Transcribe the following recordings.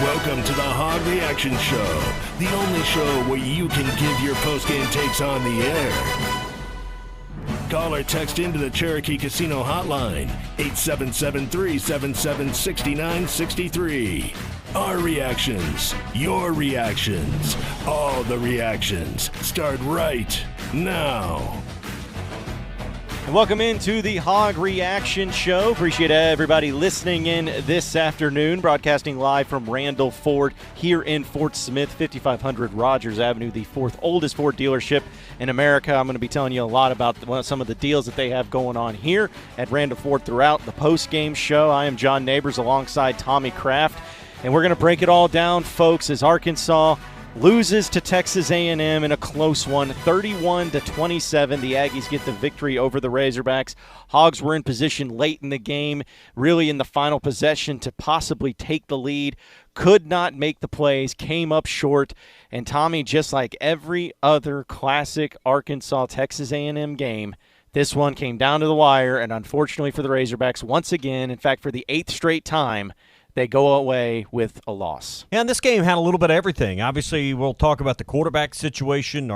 Welcome to the Hog Reaction Show, the only show where you can give your post-game takes on the air. Call or text into the Cherokee Casino hotline, 877-377-6963. Our reactions, your reactions, all the reactions start right now. And welcome into the Hog Reaction Show. Appreciate everybody listening in this afternoon. Broadcasting live from Randall Ford here in Fort Smith, 5500 Rogers Avenue, the fourth oldest Ford dealership in America. I'm going to be telling you a lot about some of the deals that they have going on here at Randall Ford throughout the post-game show. I am John Neighbors alongside Tommy Kraft, and we're going to break it all down, folks, as Arkansas loses to Texas A&M in a close one, 31-27. The Aggies get the victory over the Razorbacks. Hogs were in position late in the game, really in the final possession to possibly take the lead. Could not make the plays, came up short. And Tommy, just like every other classic Arkansas-Texas A&M game, this one came down to the wire, and unfortunately for the Razorbacks, once again, in fact for the 8th straight time, they go away with a loss. Yeah, and this game had a little bit of everything. Obviously, we'll talk about the quarterback situation,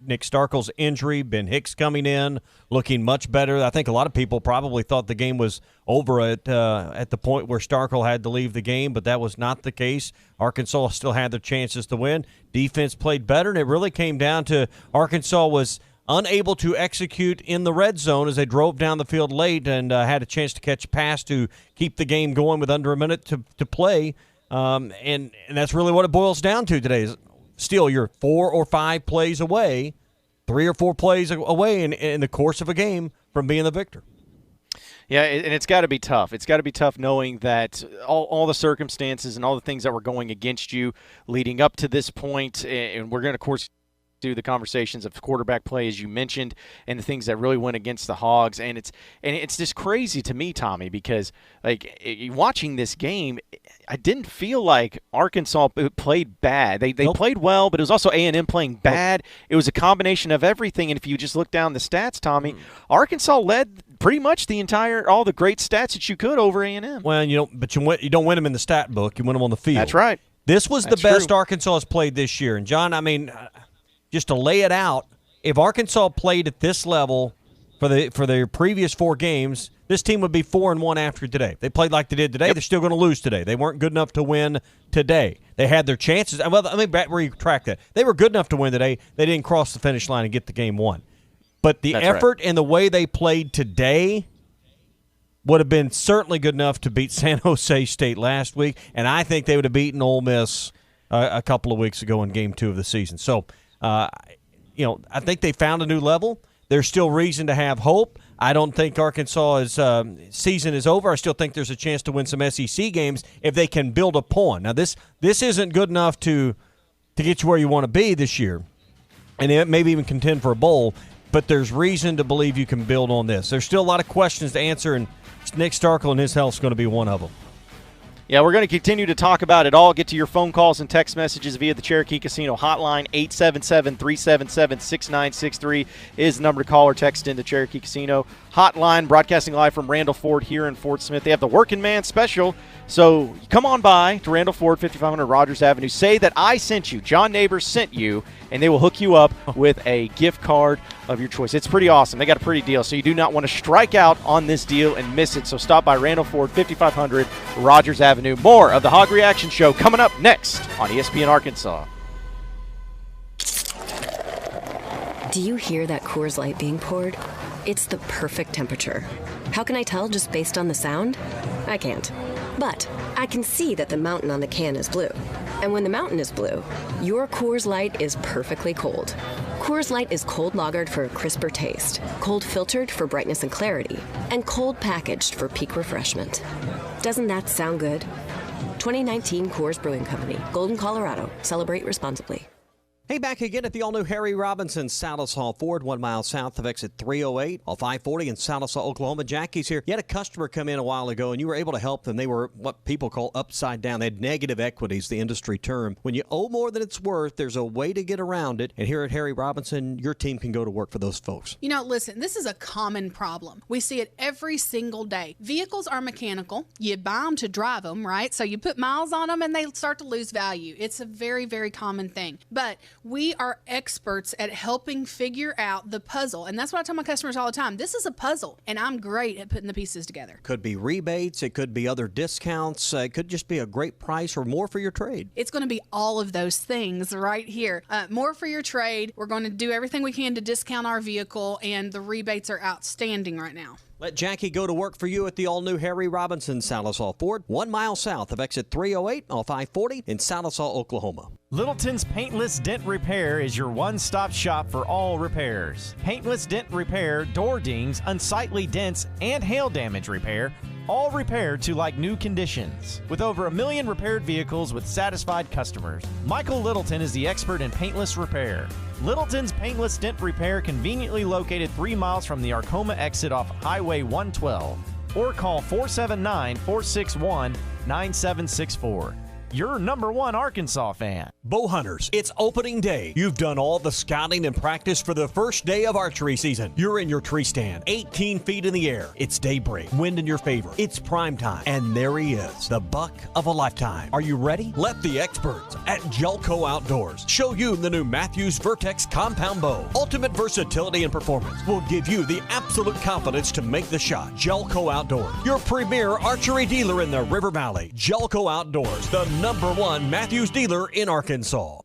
Nick Starkel's injury, Ben Hicks coming in, looking much better. I think a lot of people probably thought the game was over at the point where Starkel had to leave the game, but that was not the case. Arkansas still had their chances to win. Defense played better, and it really came down to Arkansas was unable to execute in the red zone as they drove down the field late and had a chance to catch a pass to keep the game going with under a minute to play. And that's really what it boils down to today. Still, you're 4 or 5 plays away, 3 or 4 plays away in the course of a game from being the victor. Yeah, and it's got to be tough. It's got to be tough knowing that all the circumstances and all the things that were going against you leading up to this point, and we're going to, of course, do the conversations of quarterback play, as you mentioned, and the things that really went against the Hogs. And it's just crazy to me, Tommy, because watching this game, I didn't feel like Arkansas played bad. They played well, but it was also A&M playing bad. It was a combination of everything. And if you just look down the stats, Tommy, Arkansas led pretty much all the great stats that you could over A&M. Well, you don't win them in the stat book. You win them on the field. That's right. This was the best Arkansas has played this year. And, John, I mean, just to lay it out, if Arkansas played at this level for their previous 4 games, this team would be 4-1 after today. They played like they did today. Yep. They're still going to lose today. They weren't good enough to win today. They had their chances. Well, let me retract that. They were good enough to win today. They didn't cross the finish line and get the game won. But the effort and the way they played today would have been certainly good enough to beat San Jose State last week, and I think they would have beaten Ole Miss a couple of weeks ago in Game 2 of the season. So, I think they found a new level. There's still reason to have hope. I don't think Arkansas's season is over. I still think there's a chance to win some SEC games if they can build upon. Now, this isn't good enough to get you where you want to be this year, and maybe even contend for a bowl, but there's reason to believe you can build on this. There's still a lot of questions to answer, and Nick Starkel and his health is going to be one of them. Yeah, we're going to continue to talk about it all. Get to your phone calls and text messages via the Cherokee Casino hotline. 877-377-6963 is the number to call or text in the Cherokee Casino hotline. Broadcasting live from Randall Ford here in Fort Smith. They have the Working Man Special. So come on by to Randall Ford, 5500 Rogers Avenue. Say that I sent you, John Neighbors sent you, and they will hook you up with a gift card of your choice. It's pretty awesome. They got a pretty deal, so you do not want to strike out on this deal and miss it. So stop by Randall Ford, 5500 Rogers Avenue. More of the Hog Reaction Show coming up next on ESPN Arkansas. Do you hear that Coors Light being poured? It's the perfect temperature. How can I tell just based on the sound? I can't. But I can see that the mountain on the can is blue. And when the mountain is blue, your Coors Light is perfectly cold. Coors Light is cold lagered for a crisper taste, cold filtered for brightness and clarity, and cold packaged for peak refreshment. Doesn't that sound good? 2019 Coors Brewing Company, Golden, Colorado. Celebrate responsibly. Hey, back again at the all-new Harry Robinson Salisaw Ford, 1 mile south of exit 308 off I-40 in Salisaw, Oklahoma. Jackie's here. You had a customer come in a while ago, and you were able to help them. They were what people call upside down. They had negative equities, the industry term. When you owe more than it's worth, there's a way to get around it. And here at Harry Robinson, your team can go to work for those folks. You know, listen, this is a common problem. We see it every single day. Vehicles are mechanical. You buy them to drive them, right? So you put miles on them, and they start to lose value. It's a very, very common thing. But we are experts at helping figure out the puzzle. And that's what I tell my customers all the time. This is a puzzle, and I'm great at putting the pieces together. Could be rebates. It could be other discounts. It could just be a great price or more for your trade. It's going to be all of those things right here. More for your trade. We're going to do everything we can to discount our vehicle, and the rebates are outstanding right now. Let Jackie go to work for you at the all-new Harry Robinson Salisaw Ford, 1 mile south of exit 308 off I-40 in Salisaw, Oklahoma. Littleton's Paintless Dent Repair is your one-stop shop for all repairs. Paintless Dent Repair, door dings, unsightly dents, and hail damage repair, all repaired to like new conditions. With over 1 million repaired vehicles with satisfied customers, Michael Littleton is the expert in paintless repair. Littleton's Paintless Dent Repair, conveniently located 3 miles from the Arcoma exit off Highway 112, or call 479-461-9764. Your number one Arkansas fan. Bow hunters, it's opening day. You've done all the scouting and practice for the first day of archery season. You're in your tree stand, 18 feet in the air. It's daybreak, wind in your favor. It's prime time, and there he is, the buck of a lifetime. Are you ready? Let the experts at Jelco Outdoors show you the new Matthews Vertex Compound Bow. Ultimate versatility and performance will give you the absolute confidence to make the shot. Jelco Outdoors, your premier archery dealer in the River Valley. Jelco Outdoors, the number one Matthews dealer in Arkansas.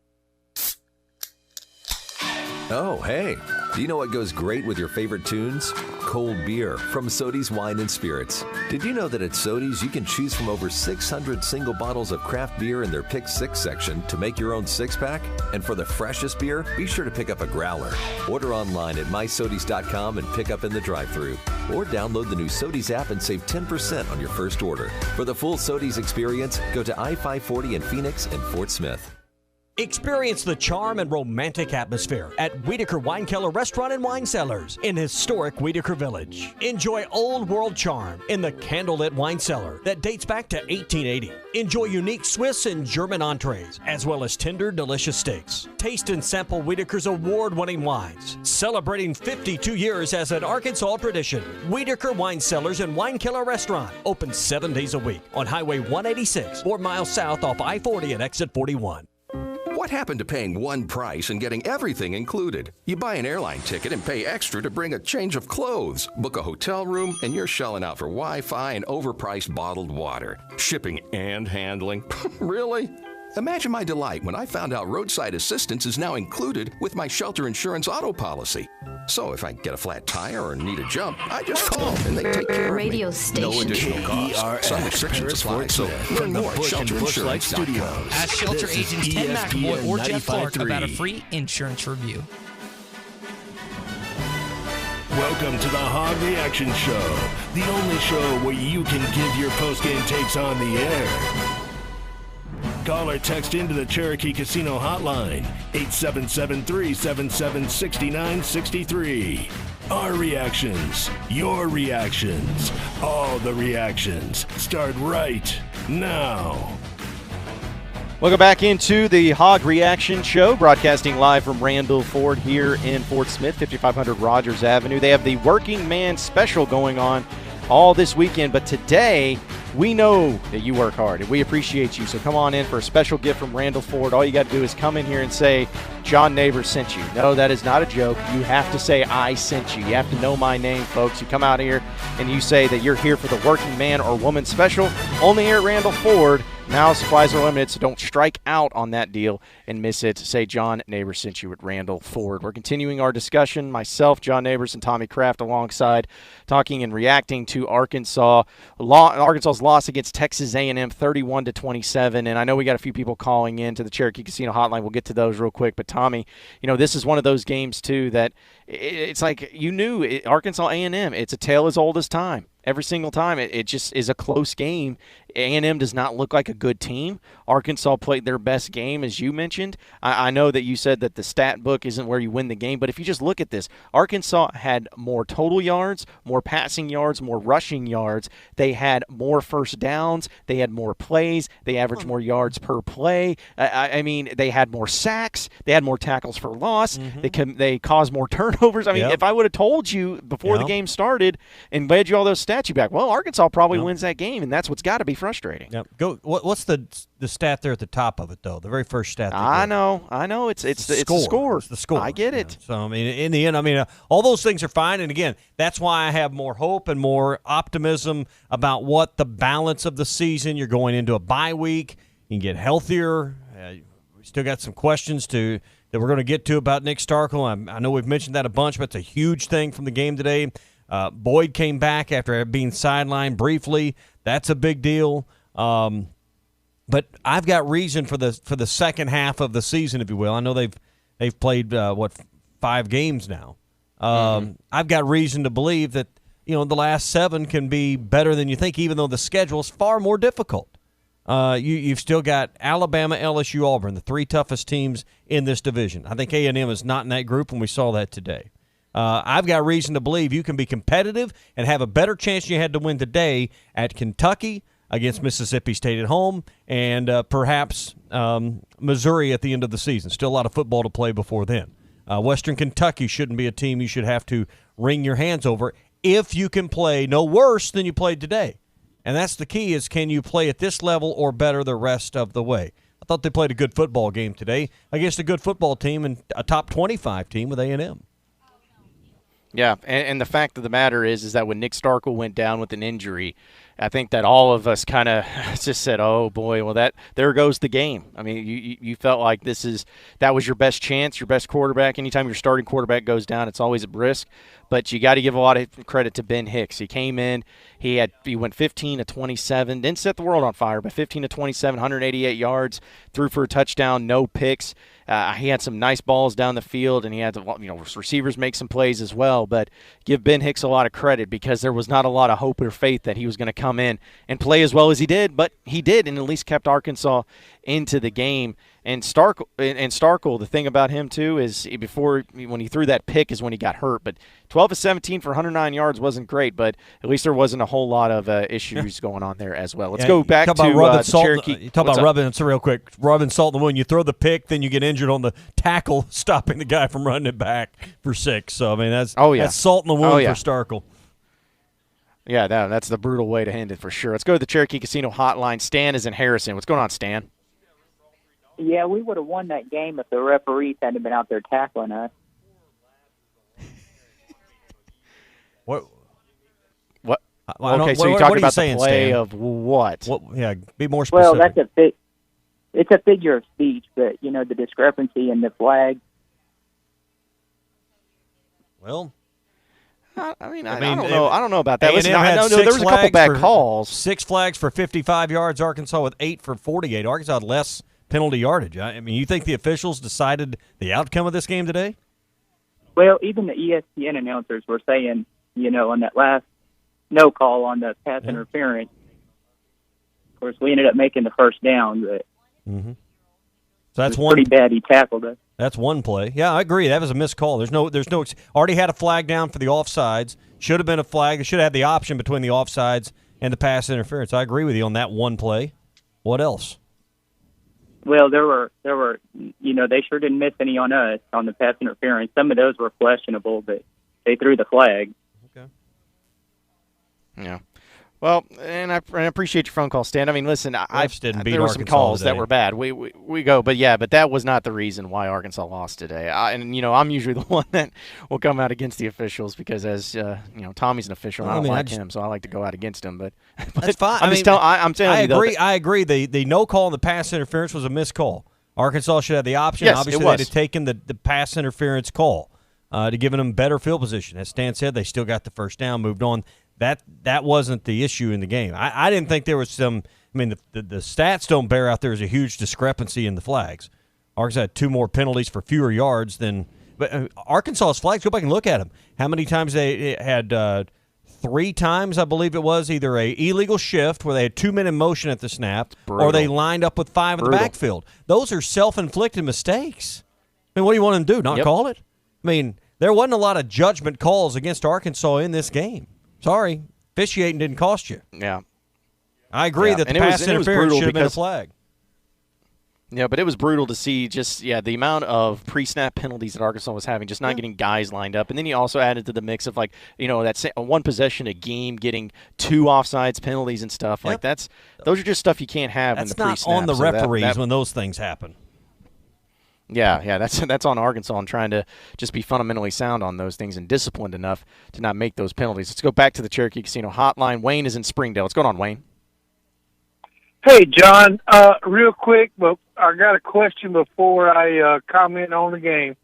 Oh, hey. Do you know what goes great with your favorite tunes? Cold beer from Sody's Wine and Spirits. Did you know that at Sody's you can choose from over 600 single bottles of craft beer in their Pick 6 section to make your own six-pack? And for the freshest beer, be sure to pick up a growler. Order online at mysodys.com and pick up in the drive-thru. Or download the new Sody's app and save 10% on your first order. For the full Sody's experience, go to I-540 in Phoenix and Fort Smith. Experience the charm and romantic atmosphere at Wiedeker Weinkeller Restaurant and Wine Cellars in historic Wiedeker Village. Enjoy old world charm in the candlelit wine cellar that dates back to 1880. Enjoy unique Swiss and German entrees, as well as tender, delicious steaks. Taste and sample Wiedeker's award-winning wines. Celebrating 52 years as an Arkansas tradition, Wiedeker Wine Cellars and Weinkeller Restaurant, open 7 days a week on Highway 186, 4 miles south off I-40 and exit 41. What happened to paying one price and getting everything included? You buy an airline ticket and pay extra to bring a change of clothes, book a hotel room, and you're shelling out for Wi-Fi and overpriced bottled water. Shipping and handling. Really? Imagine my delight when I found out roadside assistance is now included with my shelter insurance auto policy. So if I get a flat tire or need a jump, I just call and they take care of me. Radio station. No additional cost. Some restrictions apply. So learn more at shelterinsurance.com. Ask shelter agents Ted McAvoy or Jeff Clark about a free insurance review. Welcome to the Hog Reaction Show, the only show where you can give your post-game takes on the air. Call or text into the Cherokee Casino hotline, 877-377-6963. Our reactions, your reactions, all the reactions start right now. Welcome back into the Hog Reaction Show, broadcasting live from Randall Ford here in Fort Smith, 5500 Rogers Avenue. They have the Working Man Special going on all this weekend, but today we know that you work hard and we appreciate you, so come on in for a special gift from Randall Ford. All you got to do is come in here and say John Neighbors sent you. No, that is not a joke. You have to say I sent you. You have to know my name, folks. You come out here and you say that you're here for the Working Man or Woman Special, only here at Randall Ford. Now supplies are limited, so don't strike out on that deal and miss it. Say John Neighbors sent you at Randall Ford. We're continuing our discussion, myself, John Neighbors, and Tommy Kraft alongside, talking and reacting to Arkansas's loss against Texas A&M 31-27. And I know we got a few people calling in to the Cherokee Casino hotline. We'll get to those real quick. But Tommy, you know, this is one of those games too that it's like you knew Arkansas A&M. It's a tale as old as time. Every single time. It just is a close game. A&M does not look like a good team. Arkansas played their best game, as you mentioned. I know that you said that the stat book isn't where you win the game, but if you just look at this, Arkansas had more total yards, more passing yards, more rushing yards. They had more first downs. They had more plays. They averaged more yards per play. I mean, they had more sacks. They had more tackles for loss. They caused more turnovers. I mean, if I would have told you before the game started and led you all those stats, you'd be like, well, Arkansas probably wins that game, and that's what's got to be frustrating. Yep. What's the stat there at the top of it, though? The very first stat. I know. It's the score. It's the score. I get it. So, I mean, in the end, all those things are fine. And, again, that's why I have more hope and more optimism about what the balance of the season. You're going into a bye week. You can get healthier. We still got some questions that we're going to get to about Nick Starkel. I know we've mentioned that a bunch, but it's a huge thing from the game today. Boyd came back after being sidelined briefly. That's a big deal. But I've got reason for the second half of the season, if you will. I know they've played 5 games now. I've got reason to believe that the last 7 can be better than you think, even though the schedule is far more difficult. You've still got Alabama, LSU, Auburn, the 3 toughest teams in this division. I think A&M is not in that group, and we saw that today. I've got reason to believe you can be competitive and have a better chance than you had to win today at Kentucky, against Mississippi State at home, and perhaps Missouri at the end of the season. Still a lot of football to play before then. Western Kentucky shouldn't be a team you should have to wring your hands over if you can play no worse than you played today. And that's the key, is can you play at this level or better the rest of the way? I thought they played a good football game today against a good football team and a top 25 team with A&M. Yeah, and the fact of the matter is that when Nick Starkel went down with an injury, I think that all of us kind of just said, "Oh boy, well there goes the game." I mean, you felt like that was your best chance, your best quarterback. Anytime your starting quarterback goes down, it's always a risk. But you got to give a lot of credit to Ben Hicks. He came in, he went 15 to 27, didn't set the world on fire, but 15 to 27, 188 yards, threw for a touchdown, no picks. He had some nice balls down the field, and he had receivers make some plays as well. But give Ben Hicks a lot of credit, because there was not a lot of hope or faith that he was going to come in and play as well as he did. But he did, and at least kept Arkansas into the game. And Starkel, the thing about him too is when he threw that pick is when he got hurt. But 12 of 17 for 109 yards wasn't great, but at least there wasn't a whole lot of issues going on there as well. Let's go back to Cherokee. Talk about rubbing real quick. Rubbing salt in the wound. You throw the pick, then you get injured on the tackle, stopping the guy from running it back for 6. So I mean that's salt in the wound for Starkel. Yeah, that's the brutal way to end it for sure. Let's go to the Cherokee Casino hotline. Stan is in Harrison. What's going on, Stan? Yeah, we would have won that game if the referees hadn't been out there tackling us. What? Okay, so you're talking about the play Stan? Of what? Yeah, be more specific. Well, it's a figure of speech, but the discrepancy in the flag. Well, I don't know. I don't know about that. Listen, I know there was a couple bad calls. 6 flags for 55 yards. Arkansas with 8 for 48. Arkansas had less penalty yardage. I mean, you think the officials decided the outcome of this game today? Well, even the ESPN announcers were saying, on that last no call on the pass interference. Of course, we ended up making the first down, but so that's pretty bad. He tackled us. That's one play. Yeah, I agree. That was a missed call. There's no. Already had a flag down for the offsides. Should have been a flag. They should have had the option between the offsides and the pass interference. I agree with you on that one play. What else? Well, there were, they sure didn't miss any on us on the pass interference. Some of those were questionable, but they threw the flag. Okay. Yeah. Well, and I appreciate your phone call, Stan. I mean, listen, there were some Arkansas calls today. that were bad. We go, but that was not the reason why Arkansas lost today. I'm usually the one that will come out against the officials because, as Tommy's an official, and I don't like him, so I like to go out against him. But that's fine. I agree. The no call on the pass interference was a missed call. Arkansas should have the option. Yes, obviously, they'd have taken the pass interference call to give them better field position. As Stan said, they still got the first down, moved on. That wasn't the issue in the game. I didn't think there was some – I mean, the stats don't bear out there's a huge discrepancy in the flags. Arkansas had 2 more penalties for fewer yards than – but Arkansas's flags, go back and look at them. How many times they had 3 times, I believe it was, either a illegal shift where they had 2 men in motion at the snap, or they lined up with 5 in the backfield. Those are self-inflicted mistakes. I mean, what do you want them to do, not call it? I mean, there wasn't a lot of judgment calls against Arkansas in this game. Sorry, officiating didn't cost you. Yeah. I agree that the pass interference should have been a flag. Yeah, but it was brutal to see the amount of pre-snap penalties that Arkansas was having, just not getting guys lined up. And then you also added to the mix of, that one possession a game getting 2 offsides penalties and stuff. Like those are just stuff you can't have in the pre-snap. That's not on the referees when those things happen. Yeah, that's on Arkansas and trying to just be fundamentally sound on those things and disciplined enough to not make those penalties. Let's go back to the Cherokee Casino hotline. Wayne is in Springdale. What's going on, Wayne? Hey, John, real quick, but I got a question before I comment on the game.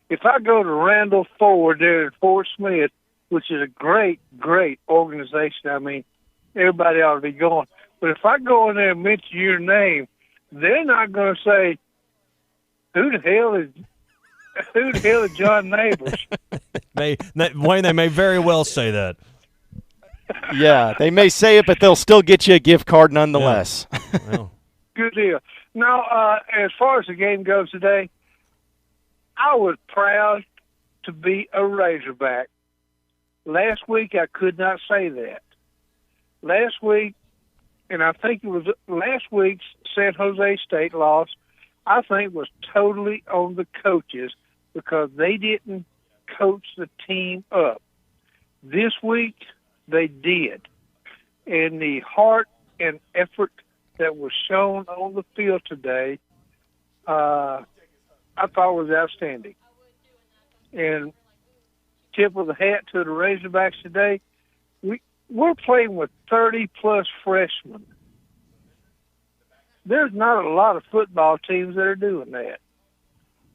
If I go to Randall Ford there at Fort Smith, which is a great, great organization, I mean, everybody ought to be going. But if I go in there and mention your name, they're not going to say, who the hell is John Neighbors? Wayne, they may very well say that. Yeah, they may say it, but they'll still get you a gift card nonetheless. Yeah. Well. Good deal. Now, as far as the game goes today, I was proud to be a Razorback. Last week, I could not say that. Last week, and I think it was last week's San Jose State loss, I think was totally on the coaches because they didn't coach the team up. This week, they did. And the heart and effort that was shown on the field today, I thought was outstanding. And tip of the hat to the Razorbacks today, we're playing with 30-plus freshmen. There's not a lot of football teams that are doing that.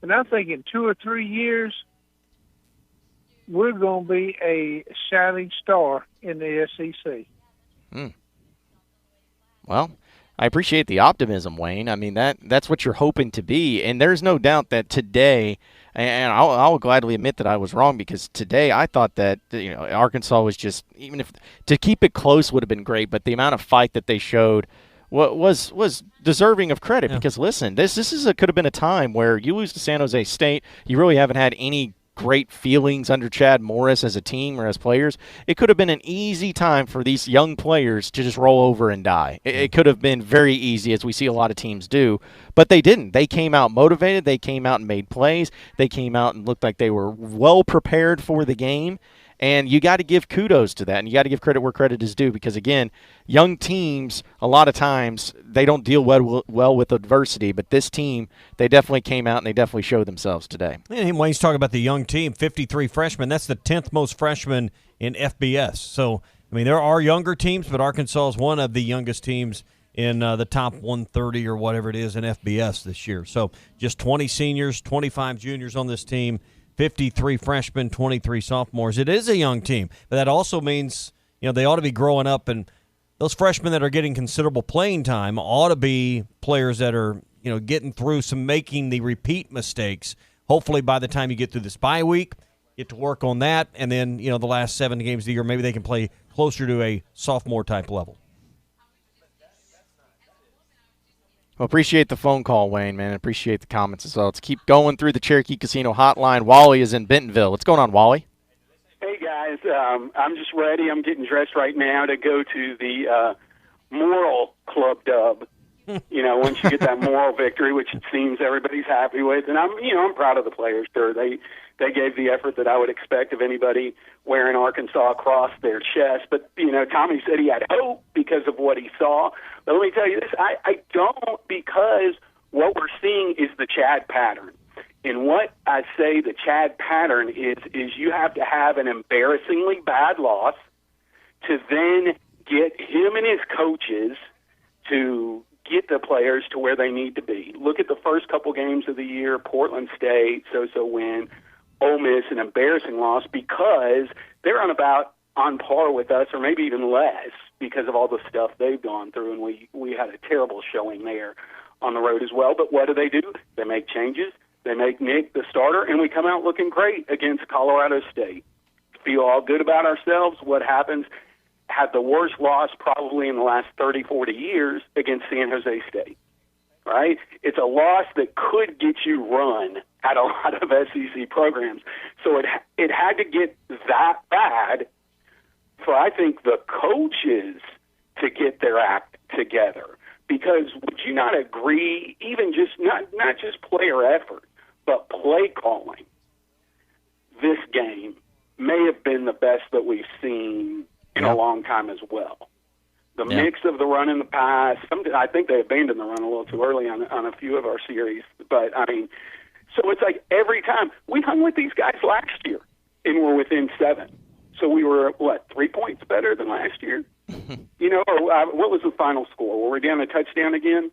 And I think in 2 or 3 years, we're going to be a shining star in the SEC. Well, I appreciate the optimism, Wayne. I mean, that's what you're hoping to be. And there's no doubt that today, and I'll gladly admit that I was wrong, because today I thought that Arkansas was just, even if to keep it close would have been great, but the amount of fight that they showed was deserving of credit. Because listen, this could have been a time where you lose to San Jose State, you really haven't had any great feelings under Chad Morris as a team or as players. It could have been an easy time for these young players to just roll over and die. It could have been very easy, as we see a lot of teams do, but they didn't. They came out motivated. They came out and made plays. They came out and looked like they were well prepared for the game. And you got to give kudos to that, and you got to give credit where credit is due, because, again, young teams, a lot of times, they don't deal well with adversity, but this team, they definitely came out and they definitely showed themselves today. And Wayne's talking about the young team, 53 freshmen. That's the 10th most freshmen in FBS. So, I mean, there are younger teams, but Arkansas is one of the youngest teams in the top 130 or whatever it is in FBS this year. So just 20 seniors, 25 juniors on this team, 53 freshmen, 23 sophomores. It is a young team, but that also means they ought to be growing up, and those freshmen that are getting considerable playing time ought to be players that are getting through making the repeat mistakes. Hopefully by the time you get through this bye week, get to work on that, and then the last 7 games of the year, maybe they can play closer to a sophomore type level. Well, appreciate the phone call, Wayne, man. Appreciate the comments as well. Let's keep going through the Cherokee Casino hotline. Wally is in Bentonville. What's going on, Wally? Hey, guys. I'm just ready. I'm getting dressed right now to go to the moral club dub. Once you get that moral victory, which it seems everybody's happy with. And I'm proud of the players. Sure, they gave the effort that I would expect of anybody wearing Arkansas across their chest. But, Tommy said he had hope because of what he saw. But let me tell you this, I don't, because what we're seeing is the Chad pattern. And what I say the Chad pattern is you have to have an embarrassingly bad loss to then get him and his coaches to get the players to where they need to be. Look at the first couple games of the year, Portland State, so-so win, Ole Miss, an embarrassing loss because they're on par with us, or maybe even less, because of all the stuff they've gone through, and we had a terrible showing there on the road as well. But what do? They make changes. They make Nick the starter, and we come out looking great against Colorado State. Feel all good about ourselves. What happens had the worst loss probably in the last 30, 40 years against San Jose State, right? It's a loss that could get you run at a lot of SEC programs. So it had to get that bad for, I think, the coaches to get their act together. Because would you not agree, even just not just player effort, but play calling, this game may have been the best that we've seen in a long time as well. The mix of the run and the pass, I think they abandoned the run a little too early on a few of our series. But, I mean, so it's like every time. We hung with these guys last year, and we're within 7. So we were, 3 points better than last year? What was the final score? Were we down a touchdown again?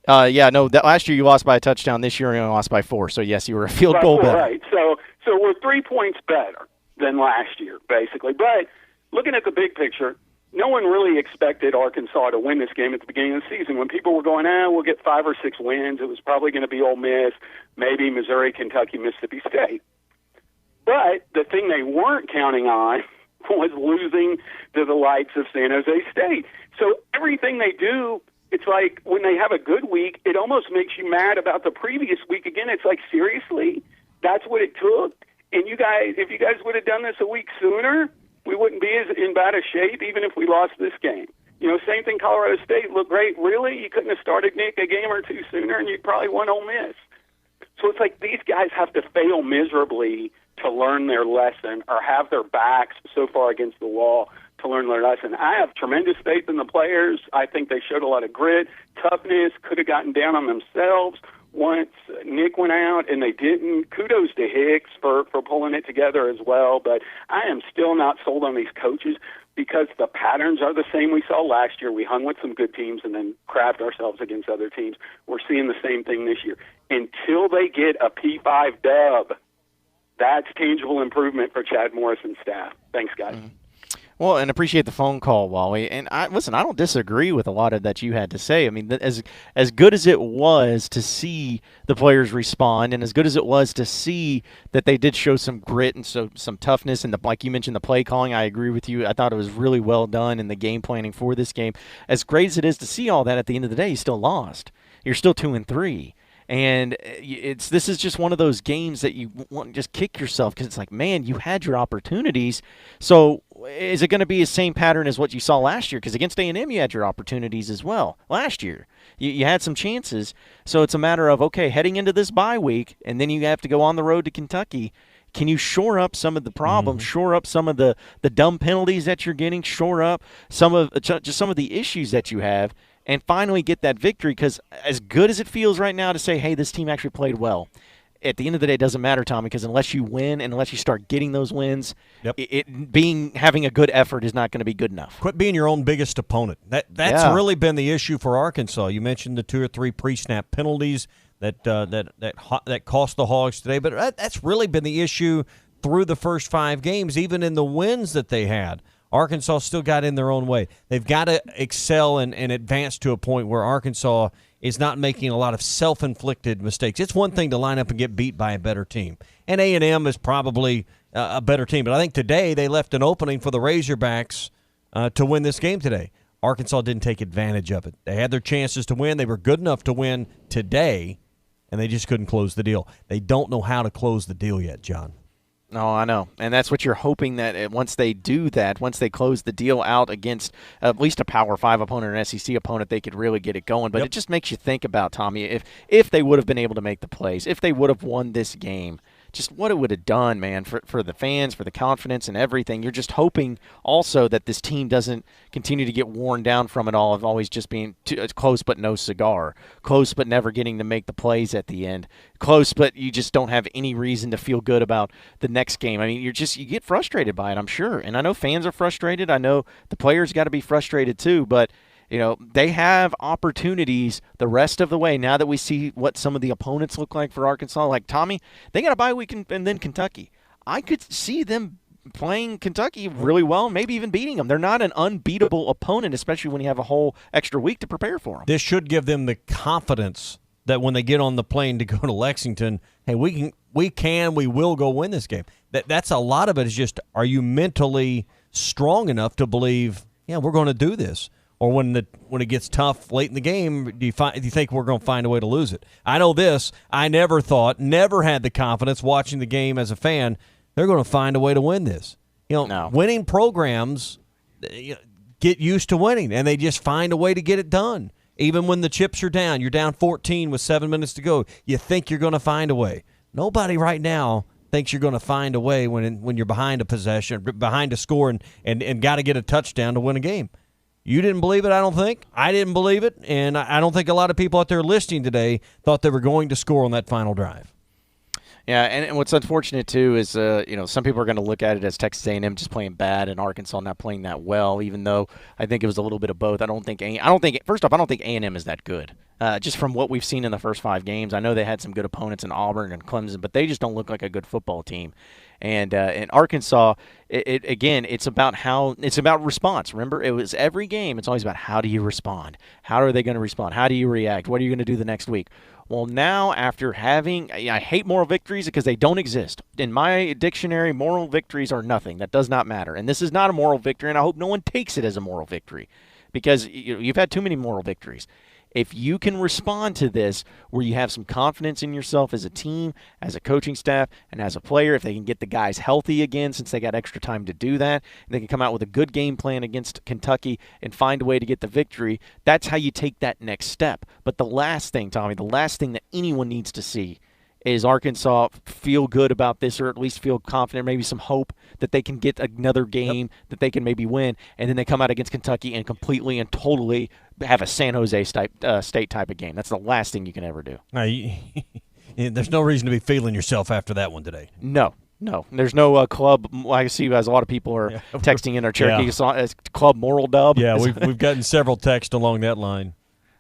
Last year you lost by a touchdown. This year you only lost by 4. So, yes, you were a field goal better. Right. So we're 3 points better than last year, basically. But looking at the big picture, no one really expected Arkansas to win this game at the beginning of the season. When people were going, we'll get 5 or 6 wins, it was probably going to be Ole Miss, maybe Missouri, Kentucky, Mississippi State. But the thing they weren't counting on was losing to the likes of San Jose State. So everything they do, it's like when they have a good week, it almost makes you mad about the previous week again. It's like, seriously? That's what it took? And you guys, if you guys would have done this a week sooner, we wouldn't be as in bad a shape even if we lost this game. Same thing, Colorado State looked great. Really? You couldn't have started Nick a game or two sooner and you probably won Ole Miss. So it's like these guys have to fail miserably to learn their lesson or have their backs so far against the wall to learn their lesson. I have tremendous faith in the players. I think they showed a lot of grit, toughness, could have gotten down on themselves once Nick went out, and they didn't. Kudos to Hicks for pulling it together as well. But I am still not sold on these coaches because the patterns are the same we saw last year. We hung with some good teams and then crapped ourselves against other teams. We're seeing the same thing this year. Until they get a P5 dub, that's tangible improvement for Chad Morris and staff. Thanks, guys. Mm-hmm. Well, and appreciate the phone call, Wally. And I don't disagree with a lot of that you had to say. I mean, as good as it was to see the players respond, and as good as it was to see that they did show some grit and some toughness, and like you mentioned, the play calling, I agree with you. I thought it was really well done in the game planning for this game. As great as it is to see all that, at the end of the day, you still lost. You're still 2-3. And this is just one of those games that you want to just kick yourself because it's like, man, you had your opportunities. So is it going to be the same pattern as what you saw last year? Because against A&M, you had your opportunities as well last year. You had some chances. So it's a matter of, okay, heading into this bye week, and then you have to go on the road to Kentucky. Can you shore up some of the problems, shore up some of the dumb penalties that you're getting, shore up some of the issues that you have, and finally get that victory? Because as good as it feels right now to say, hey, this team actually played well, at the end of the day, it doesn't matter, Tommy, because unless you win and unless you start getting those wins, having a good effort is not going to be good enough. Quit being your own biggest opponent. That's really been the issue for Arkansas. You mentioned the 2 or 3 pre-snap penalties that cost the Hogs today, but that's really been the issue through the first 5 games, even in the wins that they had. Arkansas still got in their own way. They've got to excel and advance to a point where Arkansas is not making a lot of self-inflicted mistakes. It's one thing to line up and get beat by a better team. And A&M is probably a better team. But I think today they left an opening for the Razorbacks to win this game today. Arkansas didn't take advantage of it. They had their chances to win. They were good enough to win today, and they just couldn't close the deal. They don't know how to close the deal yet, John. No, I know. And that's what you're hoping, that once they do that, once they close the deal out against at least a Power 5 opponent or an SEC opponent, they could really get it going. But it just makes you think about, Tommy, if they would have been able to make the plays, if they would have won this game, just what it would have done, man, for the fans, for the confidence and everything. You're just hoping also that this team doesn't continue to get worn down from it all of always just being close but no cigar, close but never getting to make the plays at the end, close but you just don't have any reason to feel good about the next game. I mean, you get frustrated by it, I'm sure. And I know fans are frustrated. I know the players got to be frustrated too, but they have opportunities the rest of the way now that we see what some of the opponents look like for Arkansas. Like, Tommy, they got a bye week and then Kentucky. I could see them playing Kentucky really well, maybe even beating them. They're not an unbeatable opponent, especially when you have a whole extra week to prepare for them. This should give them the confidence that when they get on the plane to go to Lexington, hey, we will go win this game. That's a lot of it is just, are you mentally strong enough to believe, yeah, we're going to do this? Or when it gets tough late in the game, do you think we're going to find a way to lose it? I know this. I never had the confidence watching the game as a fan, they're going to find a way to win this. Winning programs get used to winning, and they just find a way to get it done. Even when the chips are down, you're down 14 with 7 minutes to go, you think you're going to find a way. Nobody right now thinks you're going to find a way when you're behind a possession, behind a score, and got to get a touchdown to win a game. You didn't believe it, I don't think. I didn't believe it, and I don't think a lot of people out there listening today thought they were going to score on that final drive. Yeah, and what's unfortunate, too, is some people are going to look at it as Texas A&M just playing bad and Arkansas not playing that well, even though I think it was a little bit of both. First off, I don't think A&M is that good. Just from what we've seen in the first 5 games, I know they had some good opponents in Auburn and Clemson, but they just don't look like a good football team. And in Arkansas, it's about response. Remember, it was every game. It's always about how do you respond? How are they going to respond? How do you react? What are you going to do the next week? Well, now after I hate moral victories because they don't exist. In my dictionary, moral victories are nothing. That does not matter. And this is not a moral victory, and I hope no one takes it as a moral victory because you've had too many moral victories. If you can respond to this where you have some confidence in yourself as a team, as a coaching staff, and as a player, if they can get the guys healthy again since they got extra time to do that, and they can come out with a good game plan against Kentucky and find a way to get the victory, that's how you take that next step. But the last thing, Tommy, the last thing that anyone needs to see is Arkansas feel good about this or at least feel confident, maybe some hope that they can get another game that they can maybe win, and then they come out against Kentucky and completely and totally have a San Jose State type of game. That's the last thing you can ever do. There's no reason to be feeling yourself after that one today. No. There's no club. I see as a lot of people are texting in our Cherokee club moral dub. Yeah, we've gotten several texts along that line.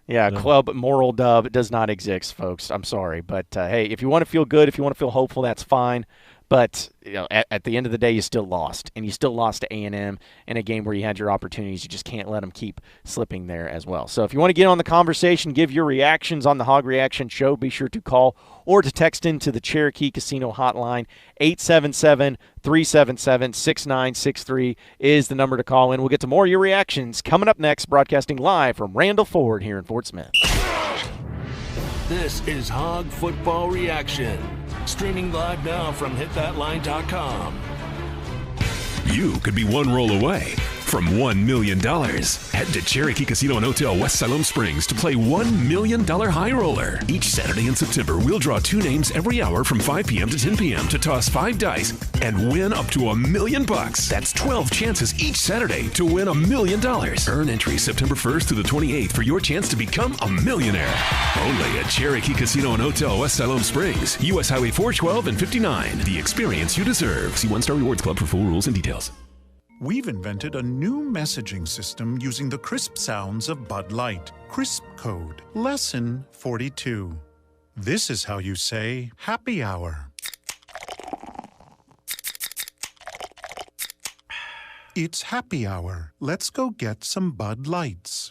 Yeah, club moral dub does not exist, folks. I'm sorry. But, hey, if you want to feel good, if you want to feel hopeful, that's fine. But at the end of the day, you still lost. And you still lost to A&M in a game where you had your opportunities. You just can't let them keep slipping there as well. So if you want to get on the conversation, give your reactions on the Hog Reaction Show, be sure to call or to text into the Cherokee Casino hotline. 877-377-6963 is the number to call in. We'll get to more of your reactions coming up next, broadcasting live from Randall Ford here in Fort Smith. This is Hog Football Reaction. Streaming live now from hitthatline.com. You could be one roll away from $1 million. Head to Cherokee Casino and Hotel West Siloam Springs to play $1 Million High Roller. Each Saturday in September, we'll draw 2 names every hour from 5 p.m. to 10 p.m. to toss 5 dice and win up to $1 million. That's 12 chances each Saturday to win $1 million. Earn entry September 1st through the 28th for your chance to become a millionaire. Only at Cherokee Casino and Hotel West Siloam Springs, U.S. Highway 412 and 59. The experience you deserve. See One Star Rewards Club for full rules and details. We've invented a new messaging system using the crisp sounds of Bud Light. Crisp Code. Lesson 42. This is how you say happy hour. It's happy hour. Let's go get some Bud Lights.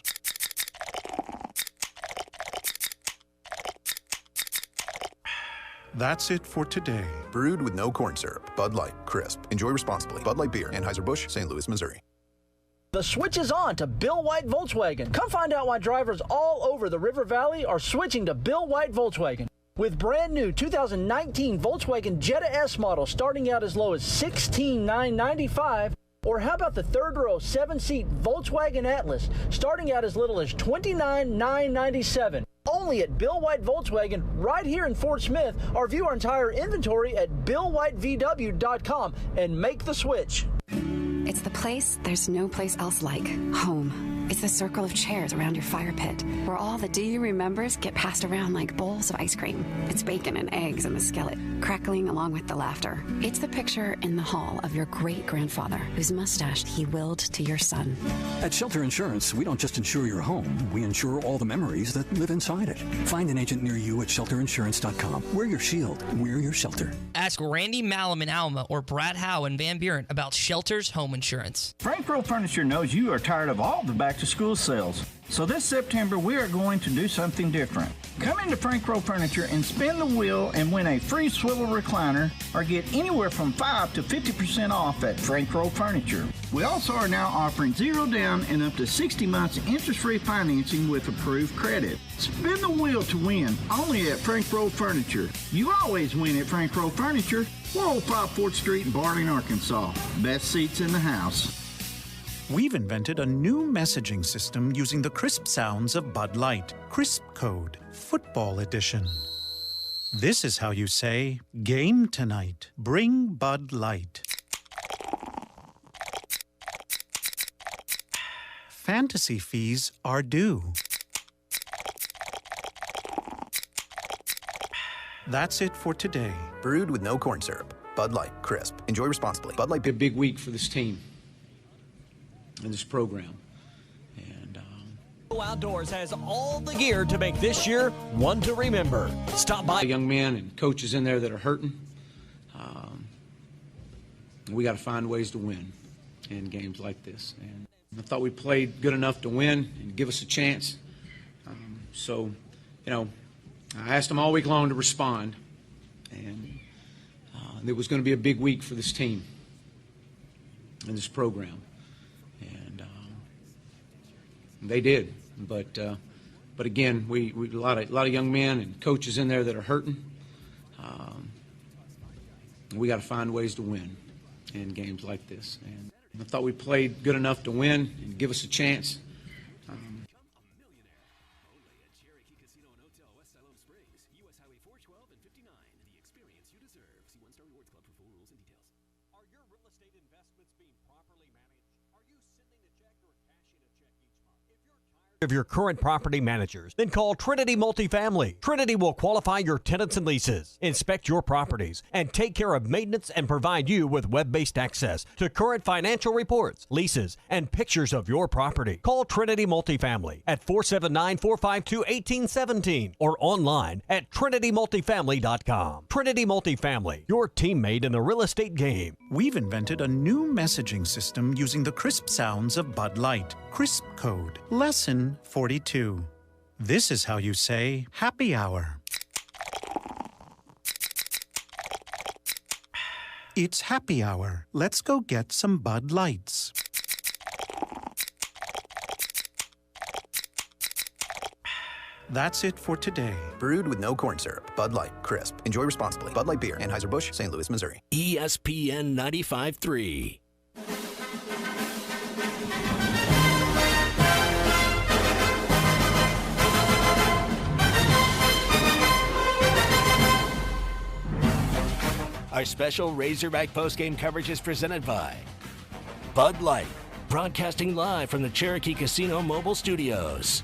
That's it for today. Brewed with no corn syrup. Bud Light. Crisp. Enjoy responsibly. Bud Light Beer. Anheuser-Busch, St. Louis, Missouri. The switch is on to Bill White Volkswagen. Come find out why drivers all over the River Valley are switching to Bill White Volkswagen. With brand new 2019 Volkswagen Jetta S model starting out as low as $16,995. Or how about the third row 7-seat Volkswagen Atlas starting out as little as $29,997. Only at Bill White Volkswagen right here in Fort Smith, or view our entire inventory at BillWhiteVW.com and make the switch. It's the place there's no place else like. Home. It's the circle of chairs around your fire pit, where all the do you remembers get passed around like bowls of ice cream. It's bacon and eggs in the skillet, crackling along with the laughter. It's the picture in the hall of your great-grandfather, whose mustache he willed to your son. At Shelter Insurance, we don't just insure your home, we insure all the memories that live inside it. Find an agent near you at shelterinsurance.com. We're your shield. We're your shelter. Ask Randy Malum in Alma or Brad Howe in Van Buren about Shelter's home insurance. Frank Rowe Furniture knows you are tired of all the back-to-school sales. So this September, we are going to do something different. Come into Frank Rowe Furniture and spin the wheel and win a free swivel recliner or get anywhere from 5 to 50% off at Frank Rowe Furniture. We also are now offering 0 down and up to 60 months interest-free financing with approved credit. Spin the wheel to win only at Frank Rowe Furniture. You always win at Frank Rowe Furniture, 405 4th Street in Barling, Arkansas. Best seats in the house. We've invented a new messaging system using the crisp sounds of Bud Light. Crisp Code, Football Edition. This is how you say, game tonight. Bring Bud Light. Fantasy fees are due. That's it for today. Brewed with no corn syrup. Bud Light, crisp. Enjoy responsibly. Bud Light. A big week for this team and this program. And Outdoors has all the gear to make this year one to remember. Stop by. young men and coaches in there that are hurting. We got to find ways to win in games like this. And I thought we played good enough to win and give us a chance. So, I asked them all week long to respond. And it was going to be a big week for this team and this program. They did, but again, we a lot of young men and coaches in there that are hurting. We got to find ways to win in games like this. And I thought we played good enough to win and give us a chance. Of your current property managers, then call Trinity Multifamily. Trinity will qualify your tenants and leases, inspect your properties, and take care of maintenance and provide you with web-based access to current financial reports, leases, and pictures of your property. Call Trinity Multifamily at 479-452-1817 or online at trinitymultifamily.com. Trinity Multifamily, your teammate in the real estate game. We've invented a new messaging system using the crisp sounds of Bud Light. Crisp Code, Lesson 42. This is how you say happy hour. It's happy hour. Let's go get some Bud Lights. That's it for today. Brewed with no corn syrup. Bud Light, crisp. Enjoy responsibly. Bud Light Beer, Anheuser-Busch, St. Louis, Missouri. ESPN 95.3. Our special Razorback postgame coverage is presented by Bud Light, broadcasting live from the Cherokee Casino Mobile Studios.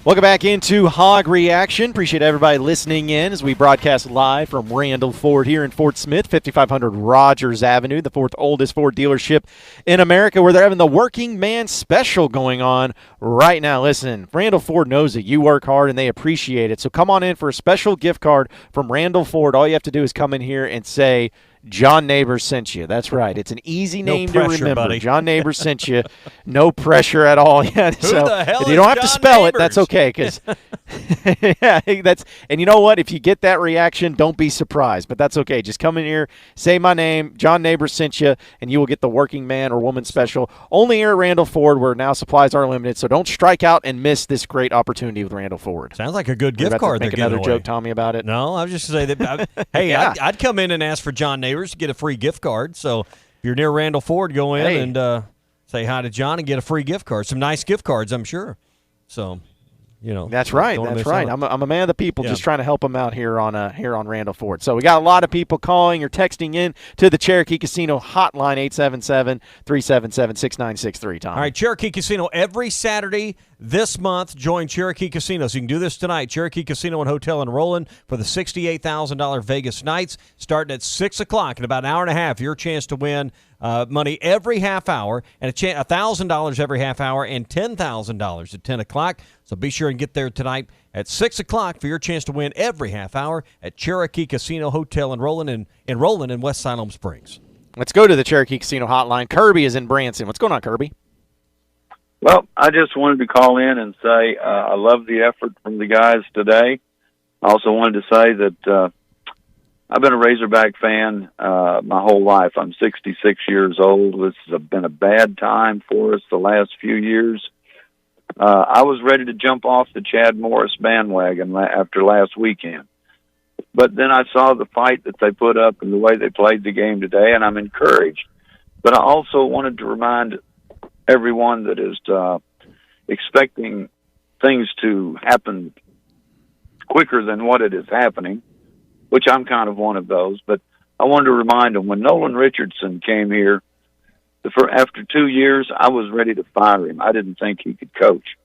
Welcome back into Hog Reaction. Appreciate everybody listening in as we broadcast live from Randall Ford here in Fort Smith, 5500 Rogers Avenue, the fourth oldest Ford dealership in America, where they're having the Working Man Special going on right now. Listen, Randall Ford knows that you work hard and they appreciate it. So come on in for a special gift card from Randall Ford. All you have to do is come in here and say, John Neighbors sent you. That's right. It's an easy name to remember. Buddy. John Neighbors sent you. No pressure at all. Yeah, so the hell if you don't have John to spell Neighbors? it, that's okay. Because yeah, and you know what? If you get that reaction, don't be surprised. But that's okay. Just come in here, say my name. John Neighbors sent you, and you will get the Working Man or Woman Special. Only here at Randall Ford, where now supplies are limited. So don't strike out and miss this great opportunity with Randall Ford. Sounds like a good gift card. Make another joke, Tommy, about it. No, I was just going to say that. Hey, yeah. I'd come in and ask for John Neighbors to get a free gift card. So if you're near Randall Ford, go in and say hi to John and get a free gift card. Some nice gift cards, I'm sure. So, that's right. That's right. I'm a man of the people, just trying to help them out here on Randall Ford. So we got a lot of people calling or texting in to the Cherokee Casino hotline, 877-377-6963. Tom. All right, Cherokee Casino every Saturday this month. Join Cherokee Casino. So you can do this tonight. Cherokee Casino and Hotel in Roland for the $68,000 Vegas Nights, starting at 6 o'clock. In about an hour and a half, your chance to win money every half hour, and $1,000 every half hour, and $10,000 at 10 o'clock. So be sure and get there tonight at 6 o'clock for your chance to win every half hour at Cherokee Casino Hotel in Roland in West Siloam Springs. Let's go to the Cherokee Casino hotline. Kirby is in Branson. What's going on, Kirby? Well, I just wanted to call in and say I love the effort from the guys today. I also wanted to say that I've been a Razorback fan my whole life. I'm 66 years old. This has been a bad time for us the last few years. I was ready to jump off the Chad Morris bandwagon after last weekend. But then I saw the fight that they put up and the way they played the game today, and I'm encouraged. But I also wanted to remind everyone that is expecting things to happen quicker than what it is happening, which I'm kind of one of those. But I wanted to remind them, when Nolan Richardson came here, after 2 years, I was ready to fire him. I didn't think he could coach.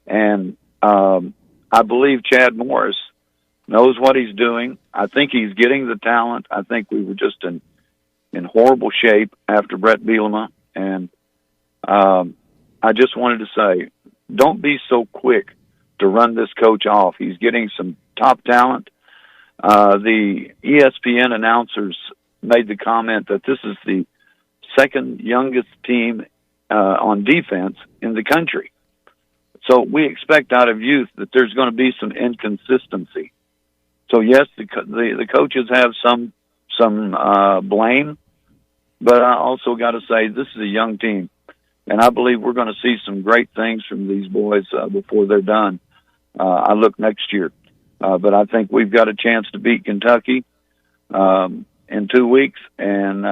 And I believe Chad Morris knows what he's doing. I think he's getting the talent. I think we were just in horrible shape after Brett Bielema. And I just wanted to say, don't be so quick to run this coach off. He's getting some top talent. The ESPN announcers made the comment that this is the second youngest team on defense in the country. So we expect out of youth that there's going to be some inconsistency. So yes, the coaches have some blame, but I also got to say this is a young team, and I believe we're going to see some great things from these boys before they're done. I look next year, but I think we've got a chance to beat Kentucky in 2 weeks, and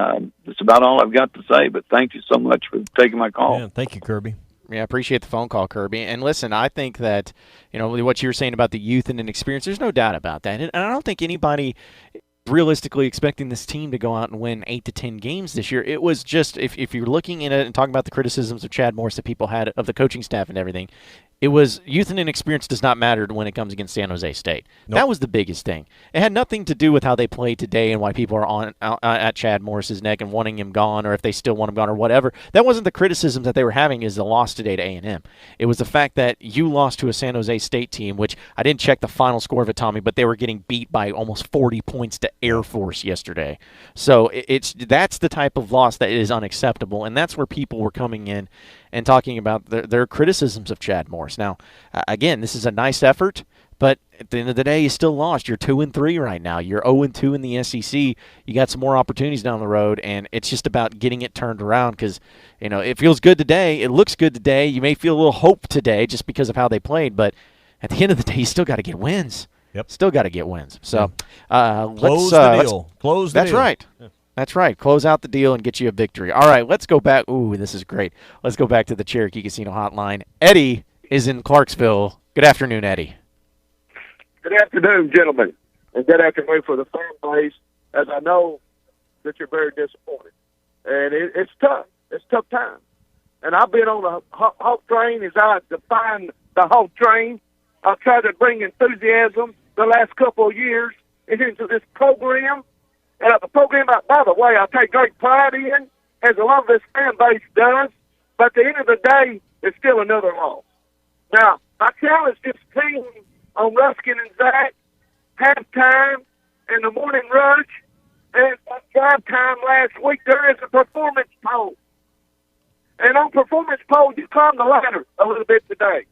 that's about all I've got to say. But thank you so much for taking my call. Yeah, thank you, Kirby. Yeah, I appreciate the phone call, Kirby. And listen, I think that, what you were saying about the youth and inexperience, there's no doubt about that. And I don't think anybody realistically expecting this team to go out and win 8 to 10 games this year. It was just, if you're looking at it and talking about the criticisms of Chad Morris that people had of the coaching staff and everything, it was youth and inexperience does not matter when it comes against San Jose State. Nope. That was the biggest thing. It had nothing to do with how they played today and why people are at Chad Morris's neck and wanting him gone, or if they still want him gone or whatever. That wasn't the criticism that they were having is the loss today to A&M. It was the fact that you lost to a San Jose State team, which I didn't check the final score of it, Tommy, but they were getting beat by almost 40 points to Air Force yesterday. So that's the type of loss that is unacceptable, and that's where people were coming in and talking about their criticisms of Chad Morris. Now, again, this is a nice effort, but at the end of the day, you still lost. You're 2-3 right now. You're 0-2 in the SEC. You got some more opportunities down the road, and it's just about getting it turned around because, it feels good today. It looks good today. You may feel a little hope today just because of how they played, but at the end of the day, you still got to get wins. Yep. Still got to get wins. So close the deal. Close the That's deal. right. Yeah. That's right. Close out the deal and get you a victory. All right, let's go back. Ooh, this is great. Let's go back to the Cherokee Casino Hotline. Eddie is in Clarksville. Good afternoon, Eddie. Good afternoon, gentlemen, and good afternoon for the fan base, as I know that you're very disappointed. And it's tough. It's tough time. And I've been on the Hawk train as I define the Hawk train. I've tried to bring enthusiasm the last couple of years into this program. And the program, by the way, I take great pride in, as a lot of this fan base does. But at the end of the day, it's still another loss. Now, I challenge this team on Ruskin and Zach, halftime, and the morning rush, and drive time last week. There is a performance poll. And on performance poll, you climb the ladder a little bit today.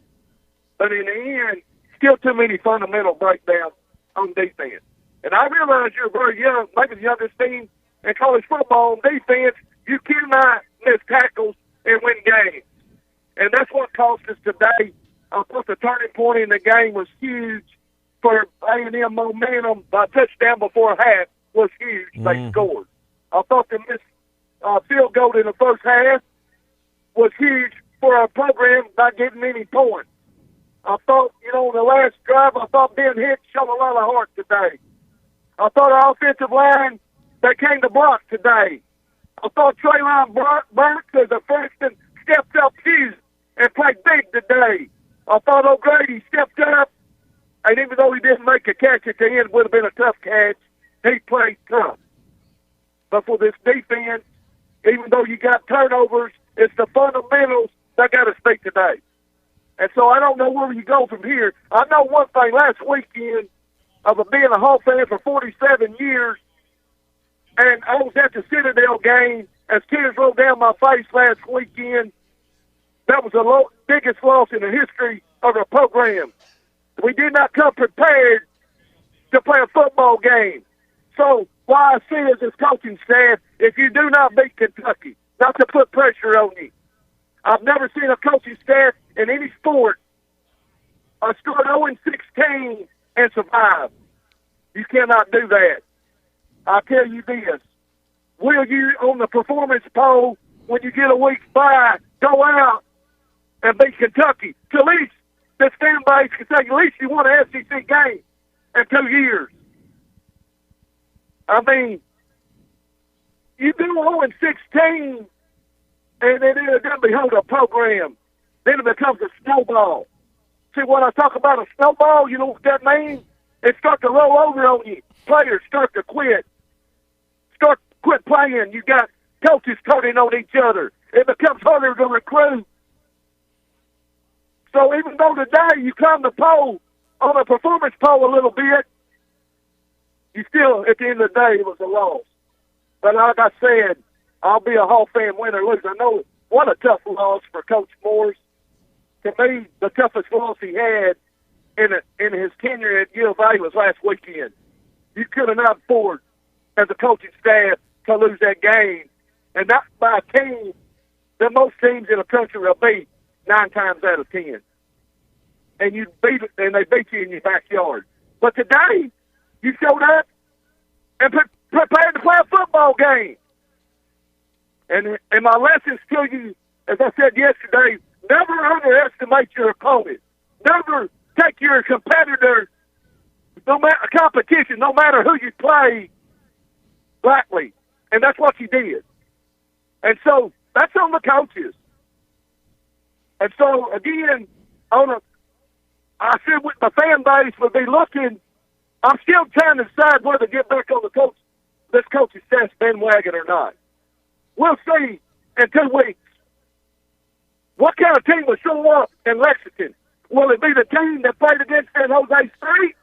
But in the end, still too many fundamental breakdowns on defense. And I realize you're very young, maybe the youngest team in college football on defense. You cannot miss tackles and win games. And that's what cost us today. I thought the turning point in the game was huge for A&M momentum. A touchdown before half was huge. They scored. I thought the missed field goal in the first half was huge for our program, not getting any points. I thought, on the last drive, I thought Ben Hicks showed a lot of heart today. I thought our offensive line, they came to block today. I thought Traylon Burks as a freshman stepped up huge and played big today. I thought O'Grady stepped up, and even though he didn't make a catch at the end, it would have been a tough catch. He played tough. But for this defense, even though you got turnovers, it's the fundamentals that got to speak today. And so I don't know where you go from here. I know one thing. Last weekend, of being a Hawk fan for 47 years, and I was at the Citadel game as tears rolled down my face last weekend That was the biggest loss in the history of the program. We did not come prepared to play a football game. So why I say as this coaching staff, if you do not beat Kentucky, not to put pressure on you. I've never seen a coaching staff in any sport start 0-16 and survive. You cannot do that. I'll tell you this. Will you, on the performance poll, when you get a week's bye, go out and beat Kentucky? To at least this fan base can say, at least you won an SEC game in 2 years. I mean, you do 0-16, and then it doesn't become a program. Then it becomes a snowball. See, when I talk about a snowball, you know what that means? It starts to roll over on you. Players start to quit. Quit playing. You got coaches turning on each other. It becomes harder to recruit. So even though today you climbed the pole on a performance pole a little bit, you still, at the end of the day, it was a loss. But like I said, I'll be a Hall fan, win or lose. I know what a tough loss for Coach Morris. To me, the toughest loss he had in his tenure at U of A was last weekend. You could have not afforded, as a coaching staff, to lose that game. And not by a team that most teams in the country will beat 9 times out of 10. And you beat it, and they beat you in your backyard. But today, you showed up and prepared to play a football game. And my lessons to you, as I said yesterday, never underestimate your opponent. Never take your competitor, no matter competition, no matter who you play, lightly. And that's what you did. And so that's on the coaches. And so, again, I said with the fan base would be looking, I'm still trying to decide whether to get back on this coaching staff's bandwagon or not. We'll see in 2 weeks. What kind of team will show up in Lexington? Will it be the team that played against San Jose State?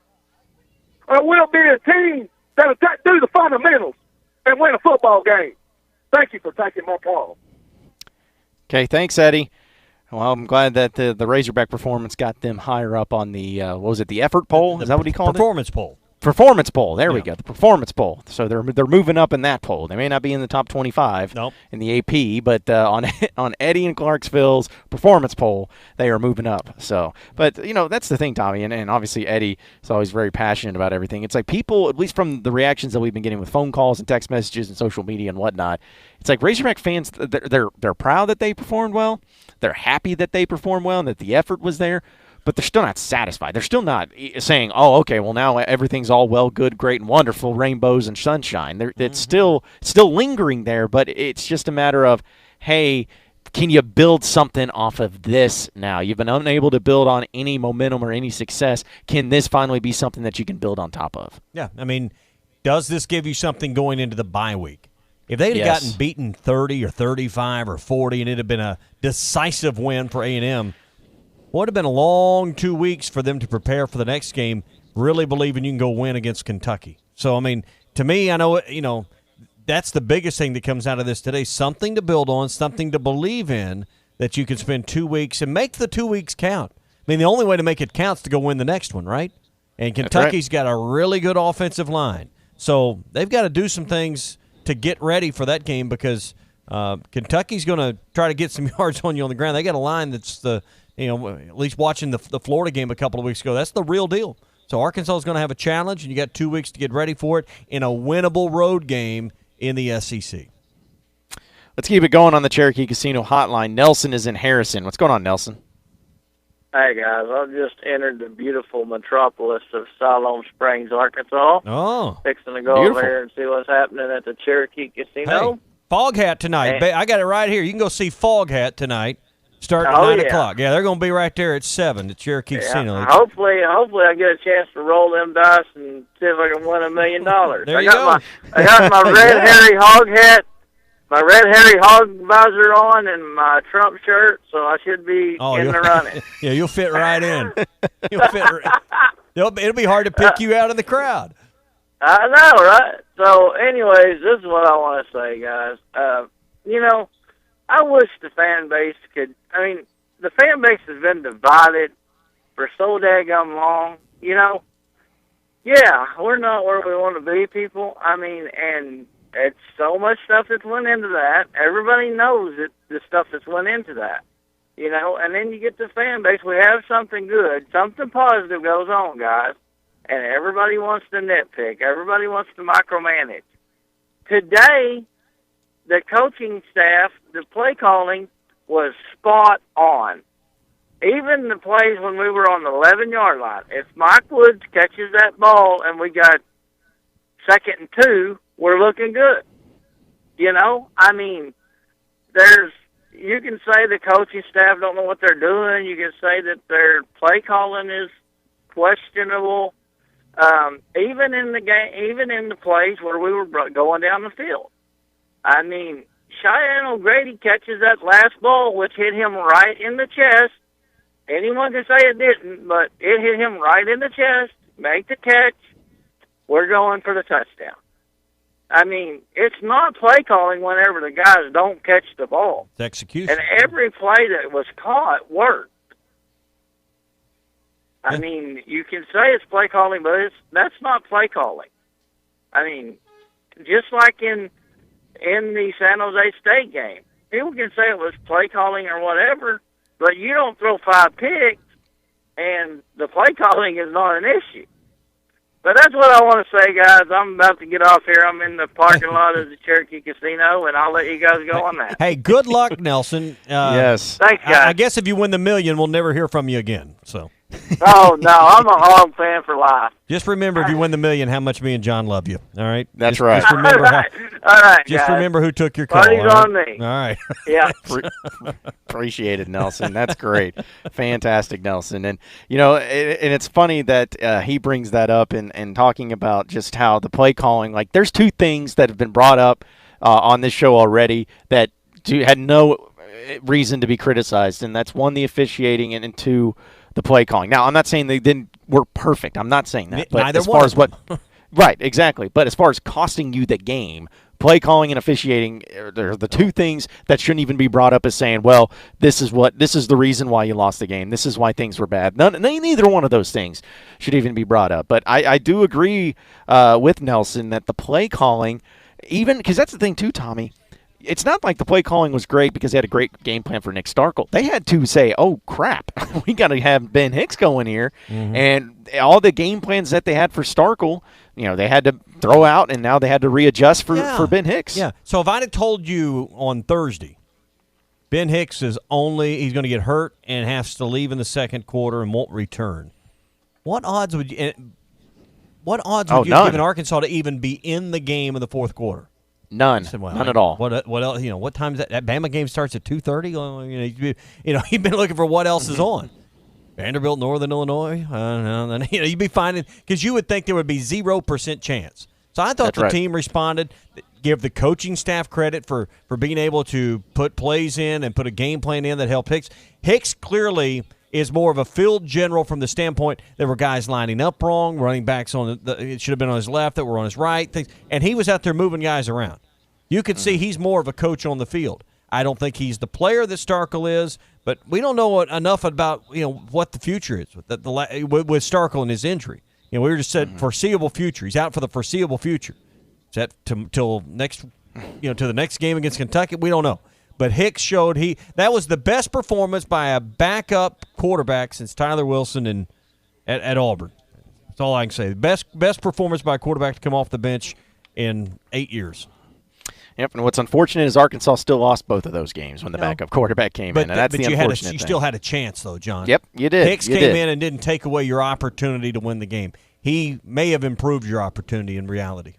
Or will it be a team that will do the fundamentals and win a football game? Thank you for taking my call. Okay, thanks, Eddie. Well, I'm glad that the Razorback performance got them higher up on the, what was it, the effort poll? Is that what he called Performance poll. Performance poll. There we go. The performance poll. So they're moving up in that poll. They may not be in the top 25 in the AP, but on Eddie and Clarksville's performance poll, they are moving up. So, but that's the thing, Tommy, and obviously Eddie is always very passionate about everything. It's like people, at least from the reactions that we've been getting with phone calls and text messages and social media and whatnot, it's like Razorback fans, they're proud that they performed well. They're happy that they performed well and that the effort was there. But they're still not satisfied. They're still not saying, oh, okay, well, now everything's all well, good, great, and wonderful, rainbows and sunshine. It's still lingering there, but it's just a matter of, hey, can you build something off of this now? You've been unable to build on any momentum or any success. Can this finally be something that you can build on top of? Yeah, I mean, does this give you something going into the bye week? If they'd have gotten beaten 30 or 35 or 40 and it had been a decisive win for A&M, would have been a long 2 weeks for them to prepare for the next game, really believing you can go win against Kentucky. So, I mean, to me, I know, that's the biggest thing that comes out of this today, something to build on, something to believe in, that you can spend 2 weeks and make the 2 weeks count. I mean, the only way to make it count is to go win the next one, right? And Kentucky's got a really good offensive line. So they've got to do some things to get ready for that game because Kentucky's going to try to get some yards on you on the ground. They got a line that's at least watching the Florida game a couple of weeks ago, that's the real deal. So Arkansas is going to have a challenge, and you got 2 weeks to get ready for it in a winnable road game in the SEC. Let's keep it going on the Cherokee Casino hotline. Nelson is in Harrison. What's going on, Nelson? Hey, guys. I've just entered the beautiful metropolis of Siloam Springs, Arkansas. Oh. Fixing to go over there and see what's happening at the Cherokee Casino. Hey, Foghat tonight. I got it right here. You can go see Foghat tonight. Starting at 9 o'clock. Yeah, they're going to be right there at 7 at Cherokee Casino. Hopefully I get a chance to roll them dice and see if I can win $1 million. There you go. I got my red hairy hog hat, my red hairy hog visor on, and my Trump shirt, so I should be in the running. Yeah, you'll fit right in. It'll be hard to pick you out of the crowd. I know, right? So, anyways, this is what I want to say, guys. I wish the fan base could. I mean, the fan base has been divided for so daggum long. You know, yeah, we're not where we want to be, people. I mean, and it's so much stuff that's went into that. Everybody knows it, the stuff that's went into that. You know, and then you get the fan base. We have something good, something positive goes on, guys, and everybody wants to nitpick. Everybody wants to micromanage. Today, the coaching staff, the play calling was spot on. Even the plays when we were on the 11-yard line, if Mike Woods catches that ball and we got 2nd and 2, we're looking good. You know, I mean, you can say the coaching staff don't know what they're doing. You can say that their play calling is questionable. Even in the game, even in the plays where we were going down the field. I mean, Cheyenne O'Grady catches that last ball, which hit him right in the chest. Anyone can say it didn't, but it hit him right in the chest. Make the catch. We're going for the touchdown. I mean, it's not play calling whenever the guys don't catch the ball. It's execution. And every play that was caught worked. I mean, you can say it's play calling, but that's not play calling. I mean, just like in the San Jose State game, people can say it was play calling or whatever, but you don't throw 5 picks, and the play calling is not an issue. But that's what I want to say, guys. I'm about to get off here. I'm in the parking lot of the Cherokee Casino, and I'll let you guys go on that. Hey, good luck, Nelson. Yes. Thanks, guys. I guess if you win the $1 million, we'll never hear from you again. So. Oh, no, I'm a Hog fan for life. Just remember, if you win the $1 million, how much me and John love you. All right? That's right. Just remember all right, just guys. remember who took your call. Party's all right? on me. All right. Yeah. Appreciate it, Nelson. That's great. Fantastic, Nelson. And, you know, and it's funny that he brings that up and talking about just how the play calling, like there's 2 things that have been brought up on this show already that had no reason to be criticized, and that's 1, the officiating, and 2, the play calling. Now, I'm not saying they were perfect. I'm not saying that. But neither as far as one. Right, exactly. But as far as costing you the game, play calling and officiating are the 2 things that shouldn't even be brought up as saying, well, this is the reason why you lost the game. This is why things were bad. Neither one of those things should even be brought up. But I do agree with Nelson that the play calling, even because that's the thing too, Tommy. It's not like the play calling was great because they had a great game plan for Nick Starkel. They had to say, oh, crap, we got to have Ben Hicks going here. Mm-hmm. And all the game plans that they had for Starkel, you know, they had to throw out, and now they had to readjust for Ben Hicks. Yeah. So if I'd have told you on Thursday, Ben Hicks he's going to get hurt and has to leave in the second quarter and won't return, what odds would you have given Arkansas to even be in the game in the fourth quarter? None. Said, well, None at all. What else? You know, what time is that Bama game starts at 2:30? You've been looking for what else is on. Vanderbilt, Northern Illinois. You'd be finding because you would think there would be 0% chance. So I thought the team responded. Give the coaching staff credit for being able to put plays in and put a game plan in that helped Hicks. Hicks clearly is more of a field general from the standpoint there were guys lining up wrong, running backs it should have been on his left that were on his right, and he was out there moving guys around. You could see he's more of a coach on the field. I don't think he's the player that Starkel is, but we don't know enough about what the future is with Starkel and his injury. We were just said foreseeable future. He's out for the foreseeable future. Is that till next to the next game against Kentucky? We don't know. But Hicks showed that was the best performance by a backup quarterback since Tyler Wilson at Auburn. That's all I can say. Best performance by a quarterback to come off the bench in 8 years. Yep, and what's unfortunate is Arkansas still lost both of those games when the backup quarterback came in, and that's the unfortunate thing. You still had a chance, though, John. Yep, you did. Hicks came in and didn't take away your opportunity to win the game. He may have improved your opportunity in reality.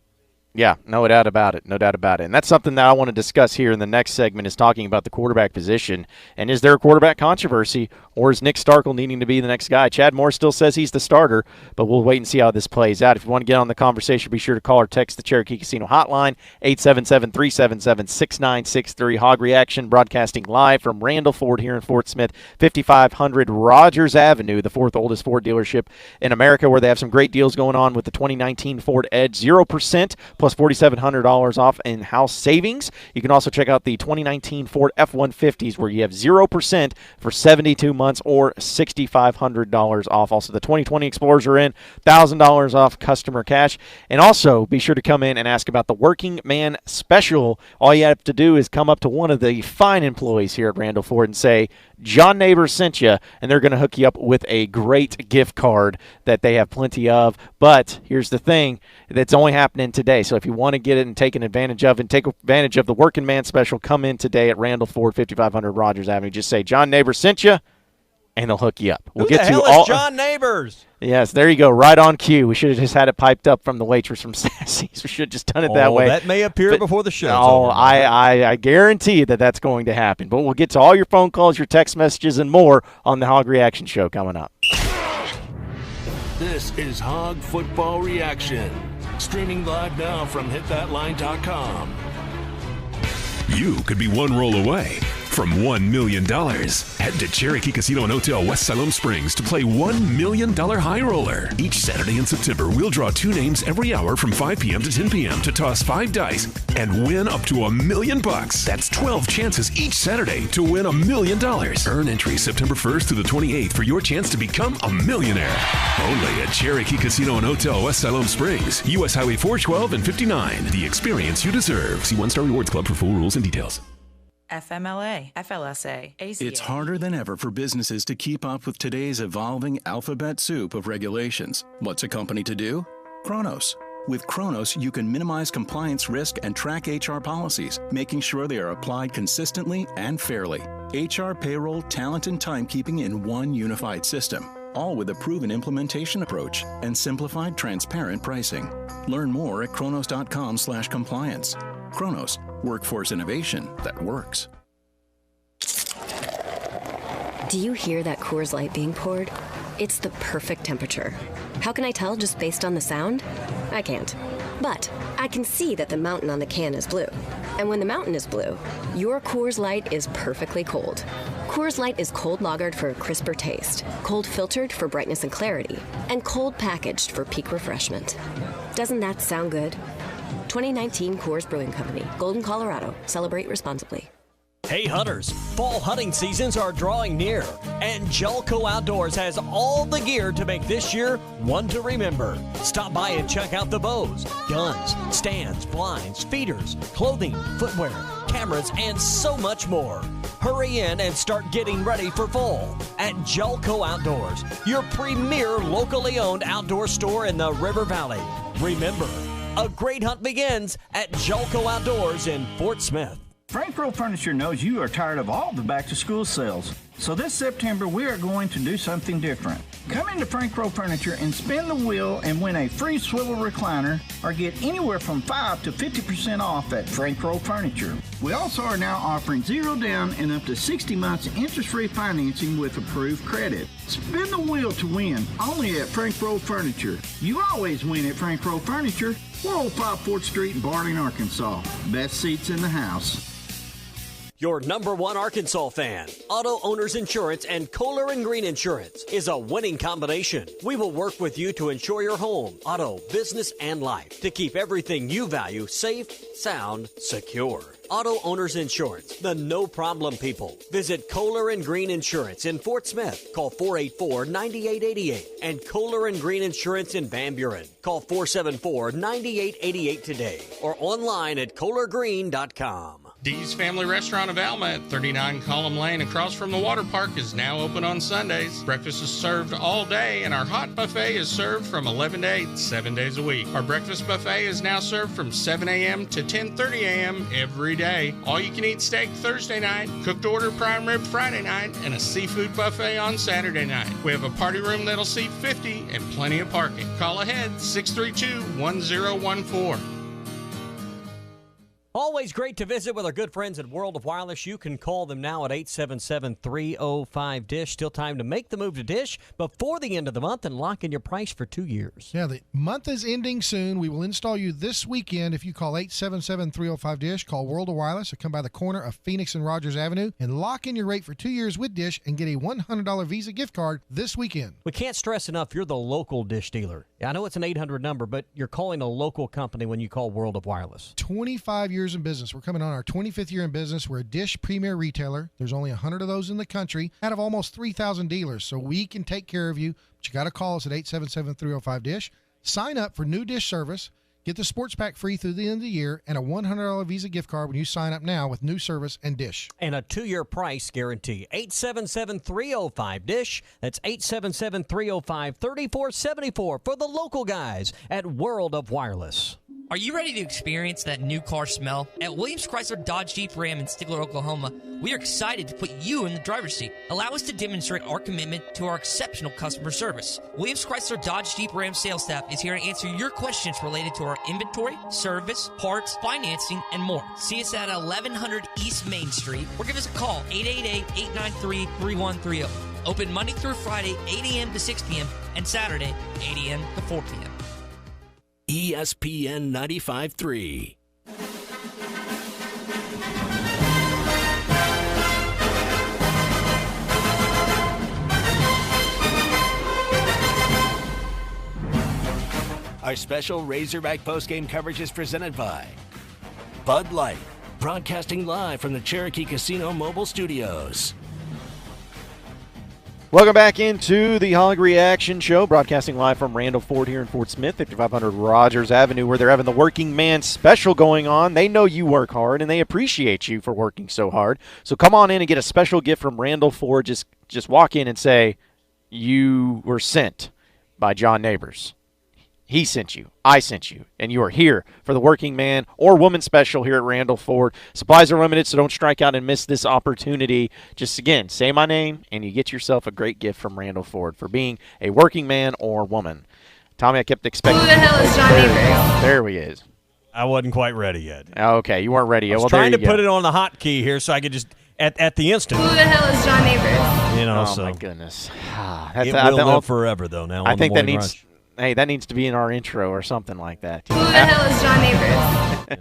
Yeah, no doubt about it. No doubt about it. And that's something that I want to discuss here in the next segment is talking about the quarterback position. And is there a quarterback controversy, or is Nick Starkel needing to be the next guy? Chad Moore still says he's the starter, but we'll wait and see how this plays out. If you want to get on the conversation, be sure to call or text the Cherokee Casino hotline, 877-377-6963. Hog Reaction broadcasting live from Randall Ford here in Fort Smith, 5500 Rogers Avenue, the fourth oldest Ford dealership in America, where they have some great deals going on with the 2019 Ford Edge, 0% plus $4,700 off in house savings. You can also check out the 2019 Ford F-150s where you have 0% for 72 months or $6,500 off. Also, the 2020 Explorers are in, $1,000 off customer cash. And also, be sure to come in and ask about the Working Man Special. All you have to do is come up to one of the fine employees here at Randall Ford and say, John Neighbors sent you, and they're going to hook you up with a great gift card that they have plenty of. But here's the thing, that's only happening today. So if you want to get it and take advantage of the Working Man Special, come in today at Randall Ford, 5500 Rogers Avenue. Just say John Neighbors sent you, and they'll hook you up. Who the hell is John Neighbors? Yes, there you go, right on cue. We should have just had it piped up from the waitress from Sassy's. We should have just done it that way. That may appear before the show. I guarantee that that's going to happen. But we'll get to all your phone calls, your text messages, and more on the Hog Reaction Show coming up. This is Hog Football Reaction, streaming live now from hitthatline.com. You could be one roll away from $1 million. Head to Cherokee Casino and Hotel West Siloam Springs to play $1 million High Roller. Each Saturday in September, we'll draw 2 names every hour from 5 p.m. to 10 p.m. to toss 5 dice and win up to $1 million. That's 12 chances each Saturday to win $1 million. Earn entry September 1st through the 28th for your chance to become a millionaire. Only at Cherokee Casino and Hotel West Siloam Springs, U.S. Highway 412 and 59. The experience you deserve. See One Star Rewards Club for full rules and details. FMLA, FLSA, ACA. It's harder than ever for businesses to keep up with today's evolving alphabet soup of regulations. What's a company to do? Kronos. With Kronos, you can minimize compliance risk and track HR policies, making sure they are applied consistently and fairly. HR, payroll, talent, and timekeeping in one unified system, all with a proven implementation approach and simplified, transparent pricing. Learn more at kronos.com/compliance. Kronos, workforce innovation that works. Do you hear that Coors Light being poured? It's the perfect temperature. How can I tell just based on the sound? I can't. But I can see that the mountain on the can is blue. And when the mountain is blue, your Coors Light is perfectly cold. Coors Light is cold lagered for a crisper taste, cold filtered for brightness and clarity, and cold packaged for peak refreshment. Doesn't that sound good? 2019 Coors Brewing Company, Golden, Colorado. Celebrate responsibly. Hey hunters, fall hunting seasons are drawing near, and Jelco Outdoors has all the gear to make this year one to remember. Stop by and check out the bows, guns, stands, blinds, feeders, clothing, footwear, cameras, and so much more. Hurry in and start getting ready for fall at Jelco Outdoors, your premier locally owned outdoor store in the River Valley. Remember, a great hunt begins at Jelco Outdoors in Fort Smith. Frank Rowe Furniture knows you are tired of all the back-to-school sales. So this September, we are going to do something different. Come into Frank Rowe Furniture and spin the wheel and win a free swivel recliner or get anywhere from 5 to 50% off at Frank Rowe Furniture. We also are now offering 0 down and up to 60 months interest-free financing with approved credit. Spin the wheel to win only at Frank Rowe Furniture. You always win at Frank Rowe Furniture. We're on 5 4th Street in Barling, Arkansas. Best seats in the house. Your number one Arkansas fan, Auto Owners Insurance and Kohler & Green Insurance is a winning combination. We will work with you to insure your home, auto, business, and life to keep everything you value safe, sound, secure. Auto Owners Insurance, the no-problem people. Visit Kohler & Green Insurance in Fort Smith. Call 484-9888. And Kohler & Green Insurance in Van Buren. Call 474-9888 today or online at kohlergreen.com. Dee's Family Restaurant of Alma at 39 Column Lane across from the water park is now open on Sundays. Breakfast is served all day and our hot buffet is served from 11 to 8, 7 days a week. Our breakfast buffet is now served from 7 a.m. to 10:30 a.m. every day. All you can eat steak Thursday night, cooked order prime rib Friday night, and a seafood buffet on Saturday night. We have a party room that'll seat 50 and plenty of parking. Call ahead 632-1014. Always great to visit with our good friends at World of Wireless. You can call them now at 877-305-DISH. Still time to make the move to Dish before the end of the month and lock in your price for 2 years. Yeah, the month is ending soon. We will install you this weekend if you call 877-305-DISH. Call World of Wireless or come by the corner of Phoenix and Rogers Avenue and lock in your rate for 2 years with Dish and get a $100 Visa gift card this weekend. We can't stress enough, you're the local Dish dealer. I know it's an 800 number, but you're calling a local company when you call World of Wireless. 25 years in business. We're coming on our 25th year in business. We're a Dish premier retailer. There's only 100 of those in the country out of almost 3,000 dealers, so we can take care of you. But you got to call us at 877-305-DISH. Sign up for new Dish service. Get the sports pack free through the end of the year and a $100 Visa gift card when you sign up now with new service and Dish. And a 2-year price guarantee. 877-305-DISH. That's 877-305-3474 for the local guys at World of Wireless. Are you ready to experience that new car smell? At Williams Chrysler Dodge Jeep Ram in Stigler, Oklahoma, we are excited to put you in the driver's seat. Allow us to demonstrate our commitment to our exceptional customer service. Williams Chrysler Dodge Jeep Ram sales staff is here to answer your questions related to our inventory, service, parts, financing, and more. See us at 1100 East Main Street or give us a call, 888-893-3130. Open Monday through Friday, 8 a.m. to 6 p.m. and Saturday, 8 a.m. to 4 p.m. ESPN 95.3. Our special Razorback postgame coverage is presented by Bud Light, broadcasting live from the Cherokee Casino Mobile Studios. Welcome back into the Hog Reaction Show, broadcasting live from Randall Ford here in Fort Smith, 5500 Rogers Avenue, where they're having the Working Man Special going on. They know you work hard, and they appreciate you for working so hard. So come on in and get a special gift from Randall Ford. Just walk in and say you were sent by John Neighbors. He sent you. I sent you. And you are here for the Working Man or Woman Special here at Randall Ford. Supplies are limited, so don't strike out and miss this opportunity. Just, again, say my name, and you get yourself a great gift from Randall Ford for being a working man or woman. Tommy, I kept expecting. Who the hell is John Neighbors? There he is. I wasn't quite ready yet. Okay, you weren't ready yet. I was trying to put it on the hotkey here so I could just, at the instant. Who the hell is John Neighbors? You know, oh, so. my goodness. It will live forever, though, now. I think that needs. Rush. Hey, that needs to be in our intro or something like that. Who the hell is John Neighbors?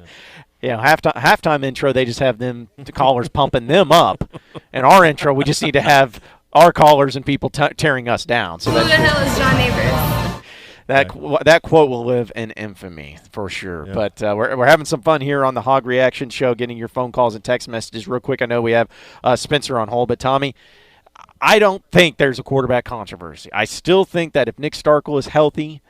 Yeah, halftime intro, they just have the callers pumping them up. And our intro, we just need to have our callers and people tearing us down. So Who the hell is John Neighbors? That quote will live in infamy for sure. Yeah. But we're having some fun here on the Hog Reaction Show, getting your phone calls and text messages real quick. I know we have Spencer on hold, but Tommy, I don't think there's a quarterback controversy. I still think that if Nick Starkel is healthy,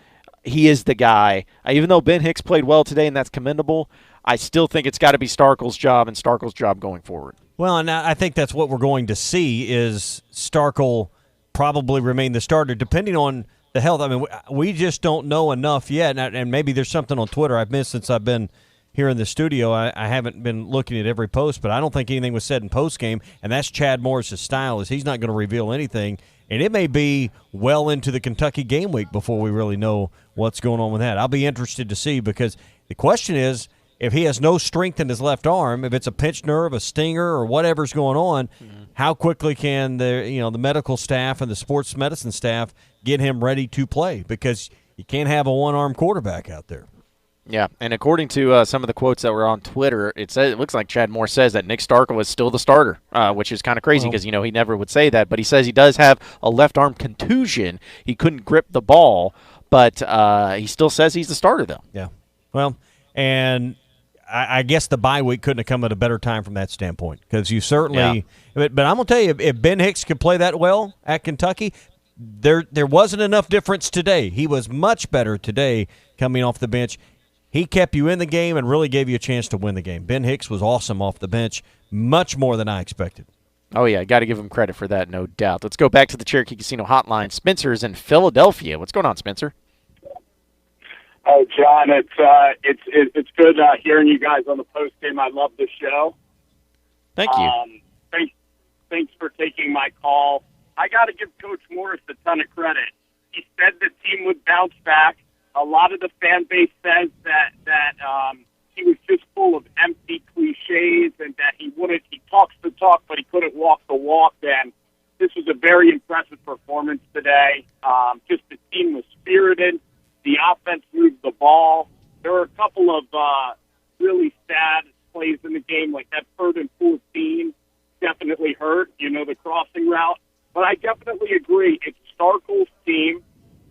he is the guy. Even though Ben Hicks played well today, and that's commendable, I still think it's got to be Starkel's job and Starkel's job going forward. Well, and I think that's what we're going to see is Starkel probably remain the starter, depending on the health. I mean, we just don't know enough yet, and maybe there's something on Twitter I've missed since I've been here in the studio. I haven't been looking at every post, but I don't think anything was said in postgame, and that's Chad Morris's style, is he's not going to reveal anything, and it may be well into the Kentucky game week before we really know what's going on with that. I'll be interested to see, because the question is, if he has no strength in his left arm, if it's a pinched nerve, a stinger, or whatever's going on, how quickly can the medical staff and the sports medicine staff get him ready to play? Because you can't have a one-arm quarterback out there. Yeah, and according to some of the quotes that were on Twitter, it looks like Chad Moore says that Nick Starkel is still the starter, which is kind of crazy because, he never would say that. But he says he does have a left arm contusion. He couldn't grip the ball, but he still says he's the starter, though. Yeah. Well, and I guess the bye week couldn't have come at a better time from that standpoint, because you certainly but I'm going to tell you, if Ben Hicks could play that well at Kentucky, there wasn't enough difference today. He was much better today coming off the bench. He kept you in the game and really gave you a chance to win the game. Ben Hicks was awesome off the bench, much more than I expected. Oh, yeah, got to give him credit for that, no doubt. Let's go back to the Cherokee Casino hotline. Spencer is in Philadelphia. What's going on, Spencer? Oh, John, it's good hearing you guys on the post game. I love the show. Thank you. Thanks for taking my call. I got to give Coach Morris a ton of credit. He said the team would bounce back. A lot of the fan base says that he was just full of empty cliches and that he talks the talk, but he couldn't walk the walk. And this was a very impressive performance today. Just the team was spirited. The offense moved the ball. There were a couple of really sad plays in the game, like that 3rd and 14 definitely hurt, the crossing route. But I definitely agree. It's Starkel's team.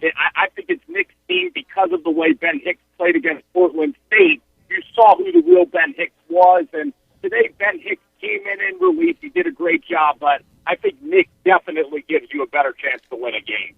I think it's Nick's team because of the way Ben Hicks played against Portland State. You saw who the real Ben Hicks was, and today Ben Hicks came in relief. He did a great job, but I think Nick definitely gives you a better chance to win a game.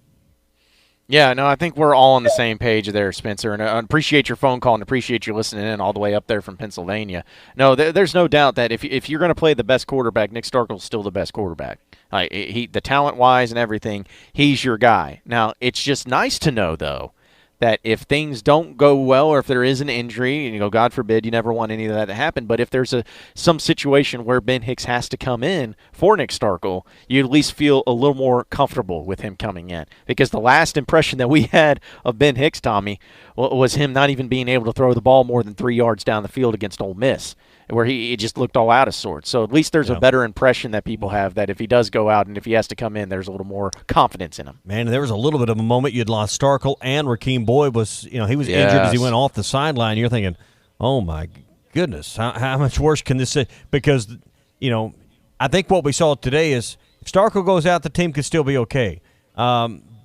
Yeah, no, I think we're all on the same page there, Spencer, and I appreciate your phone call and appreciate you listening in all the way up there from Pennsylvania. No, there's no doubt that if you're going to play the best quarterback, Nick Starkel's still the best quarterback. The talent-wise and everything, he's your guy. Now, it's just nice to know, though, that if things don't go well or if there is an injury, and God forbid, you never want any of that to happen, but if there's some situation where Ben Hicks has to come in for Nick Starkel, you at least feel a little more comfortable with him coming in. Because the last impression that we had of Ben Hicks, Tommy, was him not even being able to throw the ball more than 3 yards down the field against Ole Miss, where he just looked all out of sorts. So at least there's a better impression that people have that if he does go out and if he has to come in, there's a little more confidence in him. Man, there was a little bit of a moment you'd lost Starkel, and Rakeem Boyd was, he was injured as he went off the sideline. You're thinking, oh my goodness, how much worse can this be? Because, I think what we saw today is if Starkel goes out, the team could still be okay.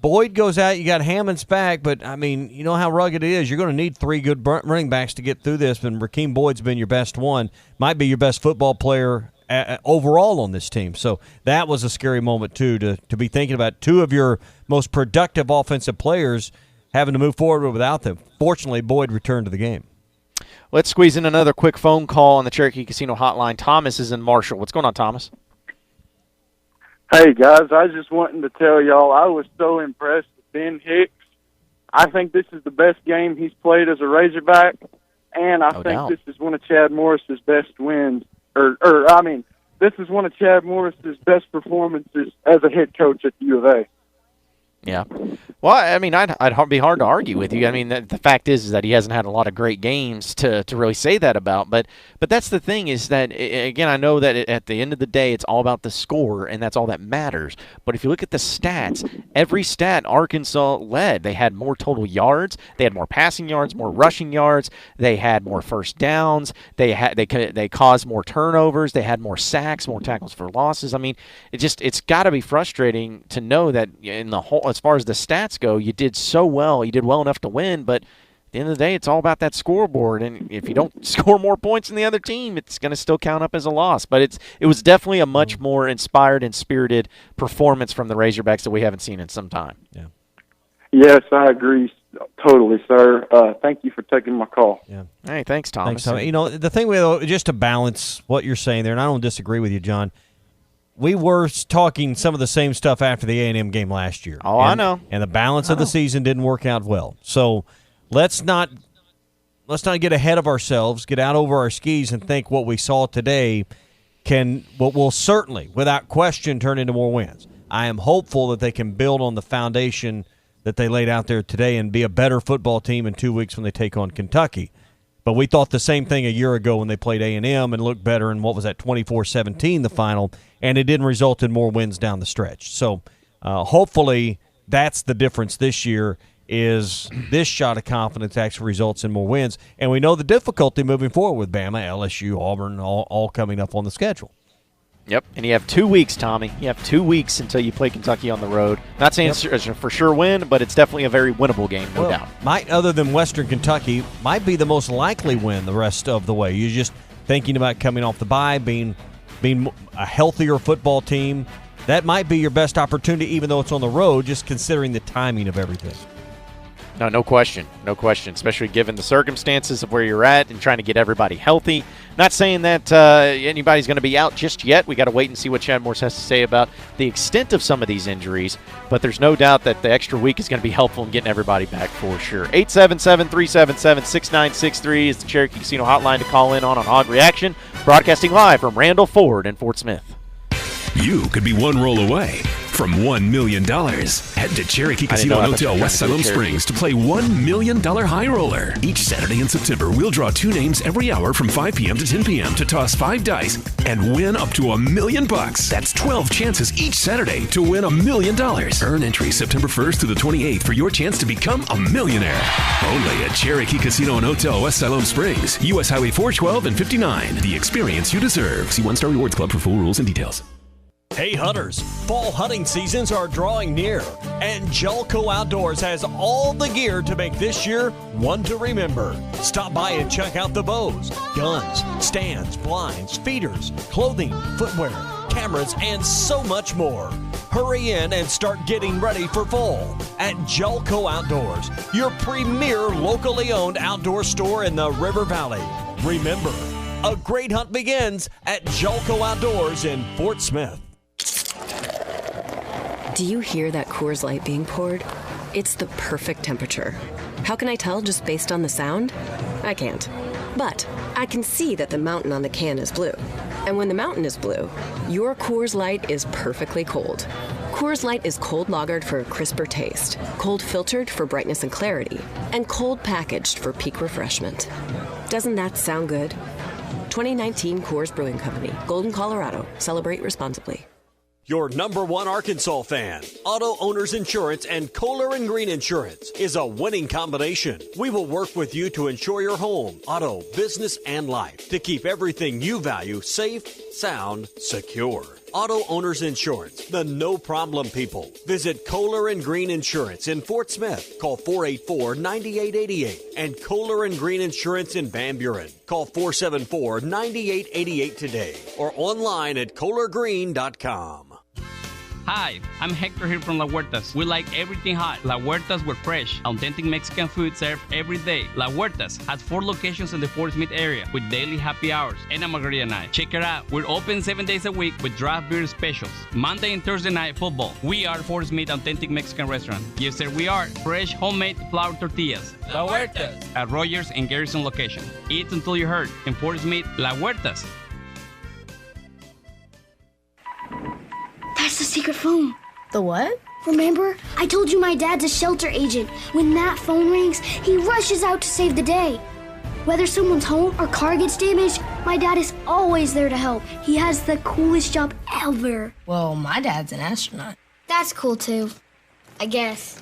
Boyd goes out, you got Hammond's back, but, you know how rugged it is. You're going to need 3 good running backs to get through this, and Rakeem Boyd's been your best one, might be your best football player overall on this team. So that was a scary moment, too, to be thinking about 2 of your most productive offensive players having to move forward without them. Fortunately, Boyd returned to the game. Let's squeeze in another quick phone call on the Cherokee Casino hotline. Thomas is in Marshall. What's going on, Thomas? Hey, guys, I was just wanting to tell y'all I was so impressed with Ben Hicks. I think this is the best game he's played as a Razorback, and I think this is one of Chad Morris's best wins. This is one of Chad Morris's best performances as a head coach at the U of A. Yeah. Well, I'd be hard to argue with you. The fact is that he hasn't had a lot of great games to really say that about. But that's the thing is that, again, I know that at the end of the day, it's all about the score, and that's all that matters. But if you look at the stats, every stat Arkansas led. They had more total yards. They had more passing yards, more rushing yards. They had more first downs. They caused more turnovers. They had more sacks, more tackles for losses. It's got to be frustrating to know that in the whole, as far as the stats go, you did so well. You did well enough to win, but at the end of the day, it's all about that scoreboard. And if you don't score more points than the other team, it's going to still count up as a loss. But it was definitely a much more inspired and spirited performance from the Razorbacks that we haven't seen in some time. Yeah. Yes, I agree totally, sir. Thank you for taking my call. Yeah. Hey, thanks, Thomas. The thing just to balance what you're saying there, and I don't disagree with you, John. We were talking some of the same stuff after the A&M game last year. I know. And the balance of the season didn't work out well. So let's not get ahead of ourselves, get out over our skis, and think what we saw today will certainly, without question, turn into more wins. I am hopeful that they can build on the foundation that they laid out there today and be a better football team in 2 weeks when they take on Kentucky. But we thought the same thing a year ago when they played A&M and looked better in, 24-17, the final, and it didn't result in more wins down the stretch. So hopefully that's the difference this year, is this shot of confidence actually results in more wins. And we know the difficulty moving forward with Bama, LSU, Auburn, all coming up on the schedule. Yep, and you have 2 weeks, Tommy. You have 2 weeks until you play Kentucky on the road. Not saying it's a for sure win, but it's definitely a very winnable game, no doubt. Other than Western Kentucky, might be the most likely win the rest of the way. You're just thinking about coming off the bye, being a healthier football team. That might be your best opportunity, even though it's on the road, just considering the timing of everything. No question. No question, especially given the circumstances of where you're at and trying to get everybody healthy. Not saying that anybody's going to be out just yet. We got to wait and see what Chad Morris has to say about the extent of some of these injuries, but there's no doubt that the extra week is going to be helpful in getting everybody back for sure. 877-377-6963 is the Cherokee Casino hotline to call in on Hog Reaction, broadcasting live from Randall Ford in Fort Smith. You could be one roll away from $1 million. Head to Cherokee Casino and Hotel West Siloam Springs to play $1 million High Roller. Each Saturday in September, we'll draw 2 names every hour from 5 p.m. to 10 p.m. to toss 5 dice and win up to $1 million. That's 12 chances each Saturday to win $1 million. Earn entry September 1st to the 28th for your chance to become a millionaire. Only at Cherokee Casino and Hotel West Siloam Springs, U.S. Highway 412 and 59. The experience you deserve. See One Star Rewards Club for full rules and details. Hey hunters, fall hunting seasons are drawing near, and Jelco Outdoors has all the gear to make this year one to remember. Stop by and check out the bows, guns, stands, blinds, feeders, clothing, footwear, cameras, and so much more. Hurry in and start getting ready for fall at Jelco Outdoors, your premier locally owned outdoor store in the River Valley. Remember, a great hunt begins at Jelco Outdoors in Fort Smith. Do you hear that Coors Light being poured? It's the perfect temperature. How can I tell just based on the sound? I can't. But I can see that the mountain on the can is blue. And when the mountain is blue, your Coors Light is perfectly cold. Coors Light is cold lagered for a crisper taste, cold filtered for brightness and clarity, and cold packaged for peak refreshment. Doesn't that sound good? 2019 Coors Brewing Company, Golden, Colorado. Celebrate responsibly. Your number one Arkansas fan, Auto Owners Insurance and Kohler and Green Insurance is a winning combination. We will work with you to insure your home, auto, business, and life to keep everything you value safe, sound, secure. Auto Owners Insurance, the no-problem people. Visit Kohler and Green Insurance in Fort Smith. Call 484-9888. And Kohler and Green Insurance in Van Buren. Call 474-9888 today or online at kohlergreen.com. Hi, I'm Hector here from La Huertas. We like everything hot. La Huertas with fresh, authentic Mexican food served every day. La Huertas has 4 locations in the Fort Smith area with daily happy hours and a margarita night. Check it out. We're open 7 days a week with draft beer specials. Monday and Thursday night football. We are Fort Smith Authentic Mexican Restaurant. Yes, sir, we are. Fresh, homemade flour tortillas. La Huertas. At Rogers and Garrison location. Eat until you hurt. In Fort Smith, La Huertas. That's the secret phone. The what? Remember? I told you my dad's a shelter agent. When that phone rings, he rushes out to save the day. Whether someone's home or car gets damaged, my dad is always there to help. He has the coolest job ever. Well, my dad's an astronaut. That's cool too, I guess.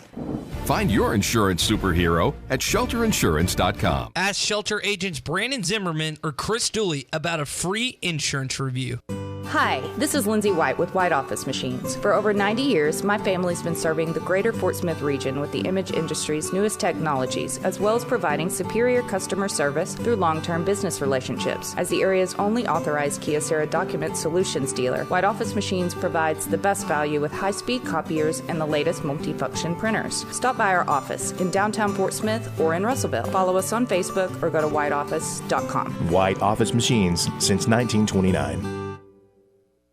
Find your insurance superhero at shelterinsurance.com. Ask shelter agents Brandon Zimmerman or Chris Dooley about a free insurance review. Hi, this is Lindsay White with White Office Machines. For over 90 years, my family's been serving the greater Fort Smith region with the image industry's newest technologies, as well as providing superior customer service through long-term business relationships. As the area's only authorized Kyocera document solutions dealer, White Office Machines provides the best value with high-speed copiers and the latest multifunction printers. Stop by our office in downtown Fort Smith or in Russellville. Follow us on Facebook or go to whiteoffice.com. White Office Machines since 1929.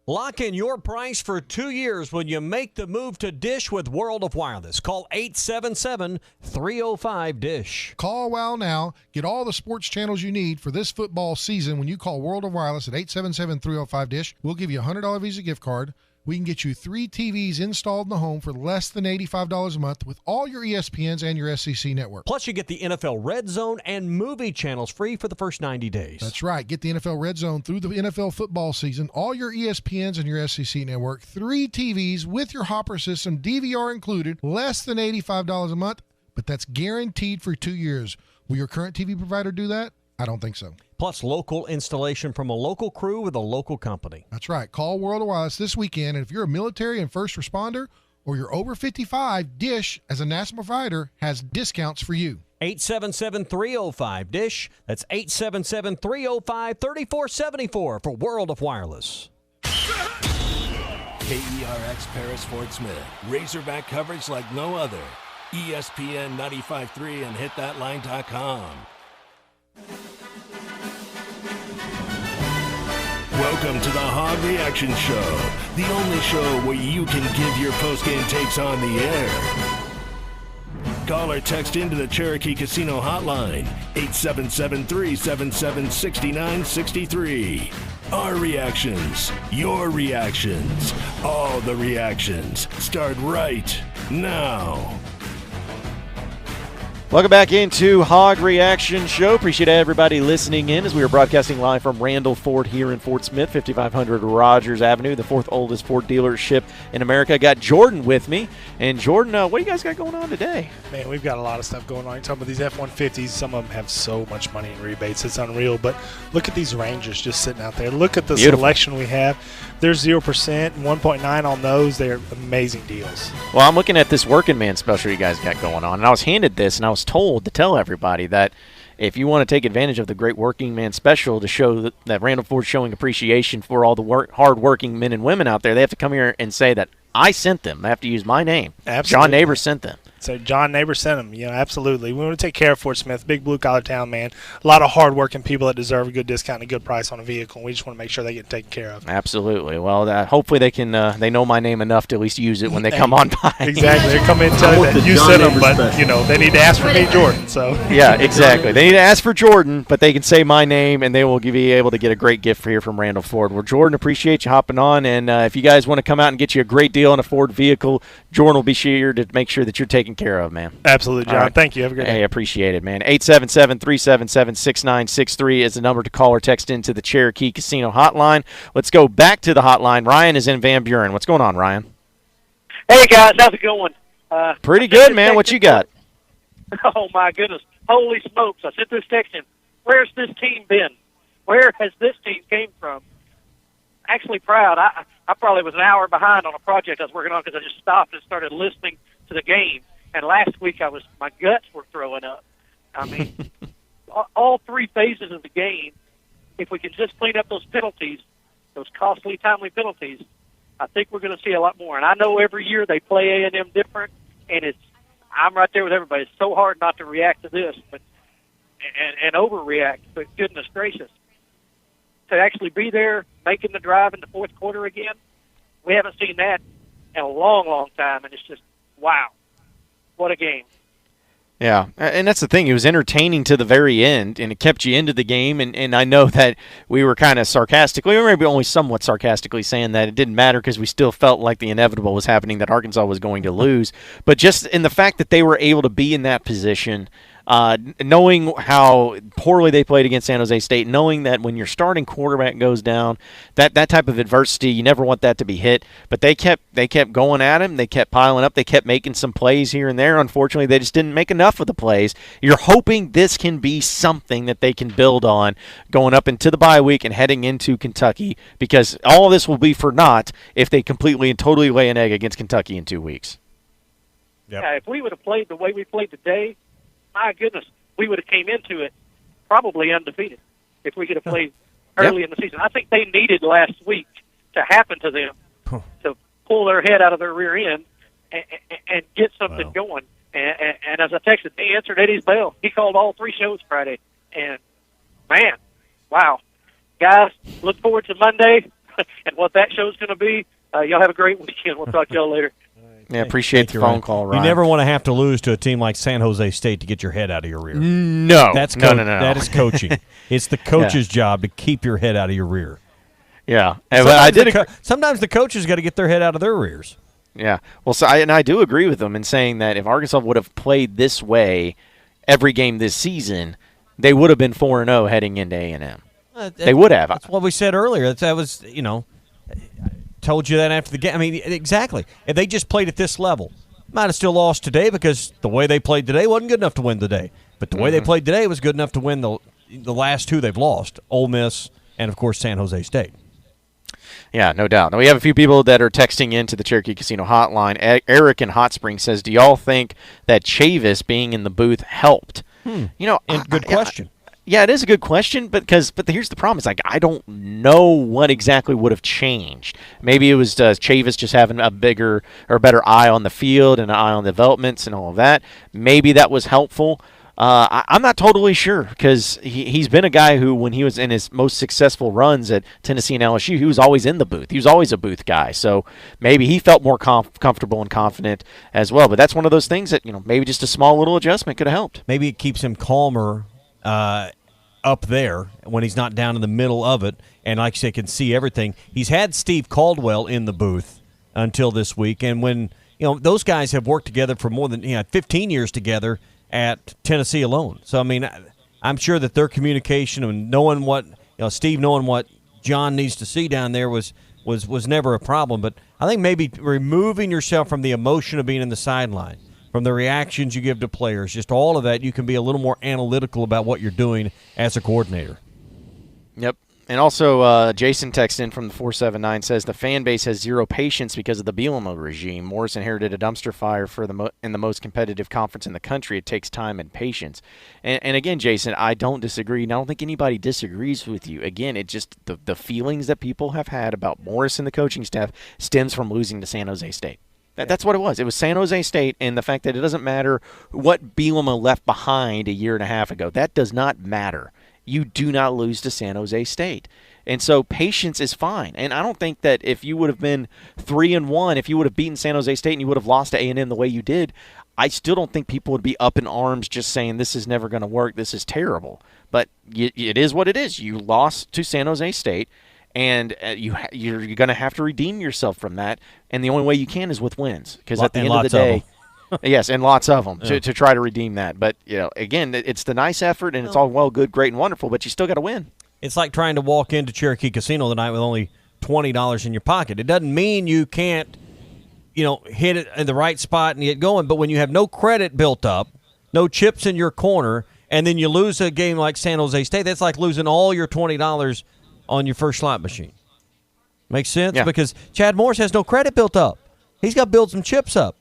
Lock in your price for 2 years when you make the move to Dish with World of Wireless. Call 877-305-DISH. Call WOW now. Get all the sports channels you need for this football season when you call World of Wireless at 877-305-DISH. We'll give you a $100 Visa gift card. We can get you 3 TVs installed in the home for less than $85 a month with all your ESPNs and your SEC network. Plus, you get the NFL Red Zone and movie channels free for the first 90 days. That's right. Get the NFL Red Zone through the NFL football season, all your ESPNs and your SEC network, 3 TVs with your Hopper system, DVR included, less than $85 a month, but that's guaranteed for 2 years. Will your current TV provider do that? I don't think so. Plus local installation from a local crew with a local company. That's right. Call World of Wireless this weekend, and if you're a military and first responder or you're over 55, Dish, as a national provider, has discounts for you. 877-305-DISH. That's 877-305-3474 for World of Wireless. KERX Paris Fort Smith. Razorback coverage like no other. ESPN 95.3 and hitthatline.com. Welcome to the Hog Reaction Show, the only show where you can give your post-game takes on the air. Call or text into the Cherokee Casino hotline, 877-377-6963. Our reactions, your reactions, all the reactions start right now. Welcome back into Hog Reaction Show. Appreciate everybody listening in as we are broadcasting live from Randall Ford here in Fort Smith, 5500 Rogers Avenue, the fourth oldest Ford dealership in America. I got Jordan with me. And Jordan, what do you guys got going on today? Man, we've got a lot of stuff going on. You're talking about these F-150s. Some of them have so much money in rebates. It's unreal. But look at these Rangers just sitting out there. Look at the selection we have. There's 0% and 1.9 on those. They're amazing deals. Well, I'm looking at this working man special you guys got going on. And I was handed this, and I was told to tell everybody that if you want to take advantage of the great working man special to show that Randall Ford's showing appreciation for all the hard-working men and women out there, they have to come here and say that I sent them. They have to use my name. Absolutely. John Neighbors sent them. So John Neighbors sent them. Absolutely. We want to take care of Fort Smith, big blue-collar town, man. A lot of hard-working people that deserve a good discount and a good price on a vehicle, and we just want to make sure they get taken care of. Absolutely. Well, hopefully they can. They know my name enough to at least use it when they come on by. Exactly. They come in and tell you that you sent them, but, they need to ask for me, Jordan. So. Yeah, exactly. They need to ask for Jordan, but they can say my name, and they will be able to get a great gift here from Randall Ford. Well, Jordan, appreciate you hopping on, and if you guys want to come out and get you a great deal on a Ford vehicle, Jordan will be sure to make sure that you're taken care of, man. Absolutely, John. Right. Thank you. Have a great day. Hey, appreciate it, man. 877-377-6963 is the number to call or text into the Cherokee Casino hotline. Let's go back to the hotline. Ryan is in Van Buren. What's going on, Ryan? Hey, guys. How's it going? Pretty good, man. What you got? Oh, my goodness. Holy smokes. I sent this text in. Where's this team been? Where has this team came from? Actually proud. I probably was an hour behind on a project I was working on because I just stopped and started listening to the game. And last week my guts were throwing up. I mean, all three phases of the game, if we can just clean up those penalties, those costly, timely penalties, I think we're going to see a lot more. And I know every year they play A&M different, and I'm right there with everybody. It's so hard not to react to this and overreact, but goodness gracious. To actually be there, making the drive in the fourth quarter again, we haven't seen that in a long, long time, and it's just, wow. What a game. Yeah, and that's the thing. It was entertaining to the very end, and it kept you into the game. And I know that we were kind of sarcastically, or maybe only somewhat sarcastically, saying that it didn't matter because we still felt like the inevitable was happening, that Arkansas was going to lose. But just in the fact that they were able to be in that position, knowing how poorly they played against San Jose State, knowing that when your starting quarterback goes down, that type of adversity, you never want that to be hit. But they kept going at him. They kept piling up. They kept making some plays here and there. Unfortunately, they just didn't make enough of the plays. You're hoping this can be something that they can build on going up into the bye week and heading into Kentucky, because all of this will be for naught if they completely and totally lay an egg against Kentucky in 2 weeks. Yep. If we would have played the way we played today, my goodness, we would have came into it probably undefeated if we could have played early in the season. I think they needed last week to happen to them to pull their head out of their rear end and get something going. And as I texted, they answered Eddie's bell. He called all three shows Friday. And, man, wow. Guys, look forward to Monday and what that show's going to be. Y'all have a great weekend. We'll talk to y'all later. Yeah, appreciate the phone call, Ryan. You never want to have to lose to a team like San Jose State to get your head out of your rear. No. No. That is coaching. It's the coach's job to keep your head out of your rear. Yeah. Sometimes the coaches got to get their head out of their rears. Yeah. Well, I do agree with them in saying that if Arkansas would have played this way every game this season, they would have been 4-0 heading into A&M. They would have. That's what we said earlier. That was, told you that after the game. I mean, exactly. If they just played at this level, might have still lost today because the way they played today wasn't good enough to win today. But the way they played today was good enough to win the last two they've lost, Ole Miss and, of course, San Jose State. Yeah, no doubt. Now, we have a few people that are texting into the Cherokee Casino hotline. Eric in Hot Springs says, do y'all think that Chavis being in the booth helped? Good question. Yeah, it is a good question, but here's the problem. It's like I don't know what exactly would have changed. Maybe it was Chavis just having a bigger or better eye on the field and an eye on developments and all of that. Maybe that was helpful. I'm not totally sure because he's been a guy who, when he was in his most successful runs at Tennessee and LSU, he was always in the booth. He was always a booth guy. So maybe he felt more comfortable and confident as well. But that's one of those things that, maybe just a small little adjustment could have helped. Maybe it keeps him calmer up there when he's not down in the middle of it, and like I said, can see everything. He's had Steve Caldwell in the booth until this week, and when those guys have worked together for more than 15 years together at Tennessee alone. So I mean, I'm sure that their communication and knowing what Steve knowing what John needs to see down there was never a problem. But I think maybe removing yourself from the emotion of being in the sideline, from the reactions you give to players, just all of that, you can be a little more analytical about what you're doing as a coordinator. Yep. And also, Jason texts in from the 479 says the fan base has zero patience because of the Bielema regime. Morris inherited a dumpster fire for in the most competitive conference in the country. It takes time and patience. And again, Jason, I don't disagree, and I don't think anybody disagrees with you. Again, it just the feelings that people have had about Morris and the coaching staff stems from losing to San Jose State. That's what it was. It was San Jose State, and the fact that it doesn't matter what Bielema left behind a year and a half ago. That does not matter. You do not lose to San Jose State. And so patience is fine. And I don't think that if you would have been 3-1, if you would have beaten San Jose State and you would have lost to A&M the way you did, I still don't think people would be up in arms just saying this is never going to work, this is terrible. But it is what it is. You lost to San Jose State, and you're going to have to redeem yourself from that. And the only way you can is with wins. Because at the end of the day – yes, and lots of them to try to redeem that. But, again, it's the nice effort, and it's all well, good, great, and wonderful, but you still got to win. It's like trying to walk into Cherokee Casino tonight with only $20 in your pocket. It doesn't mean you can't, hit it in the right spot and get going. But when you have no credit built up, no chips in your corner, and then you lose a game like San Jose State, that's like losing all your $20 on your first slot machine. Makes sense? Yeah. Because Chad Morris has no credit built up. He's got to build some chips up.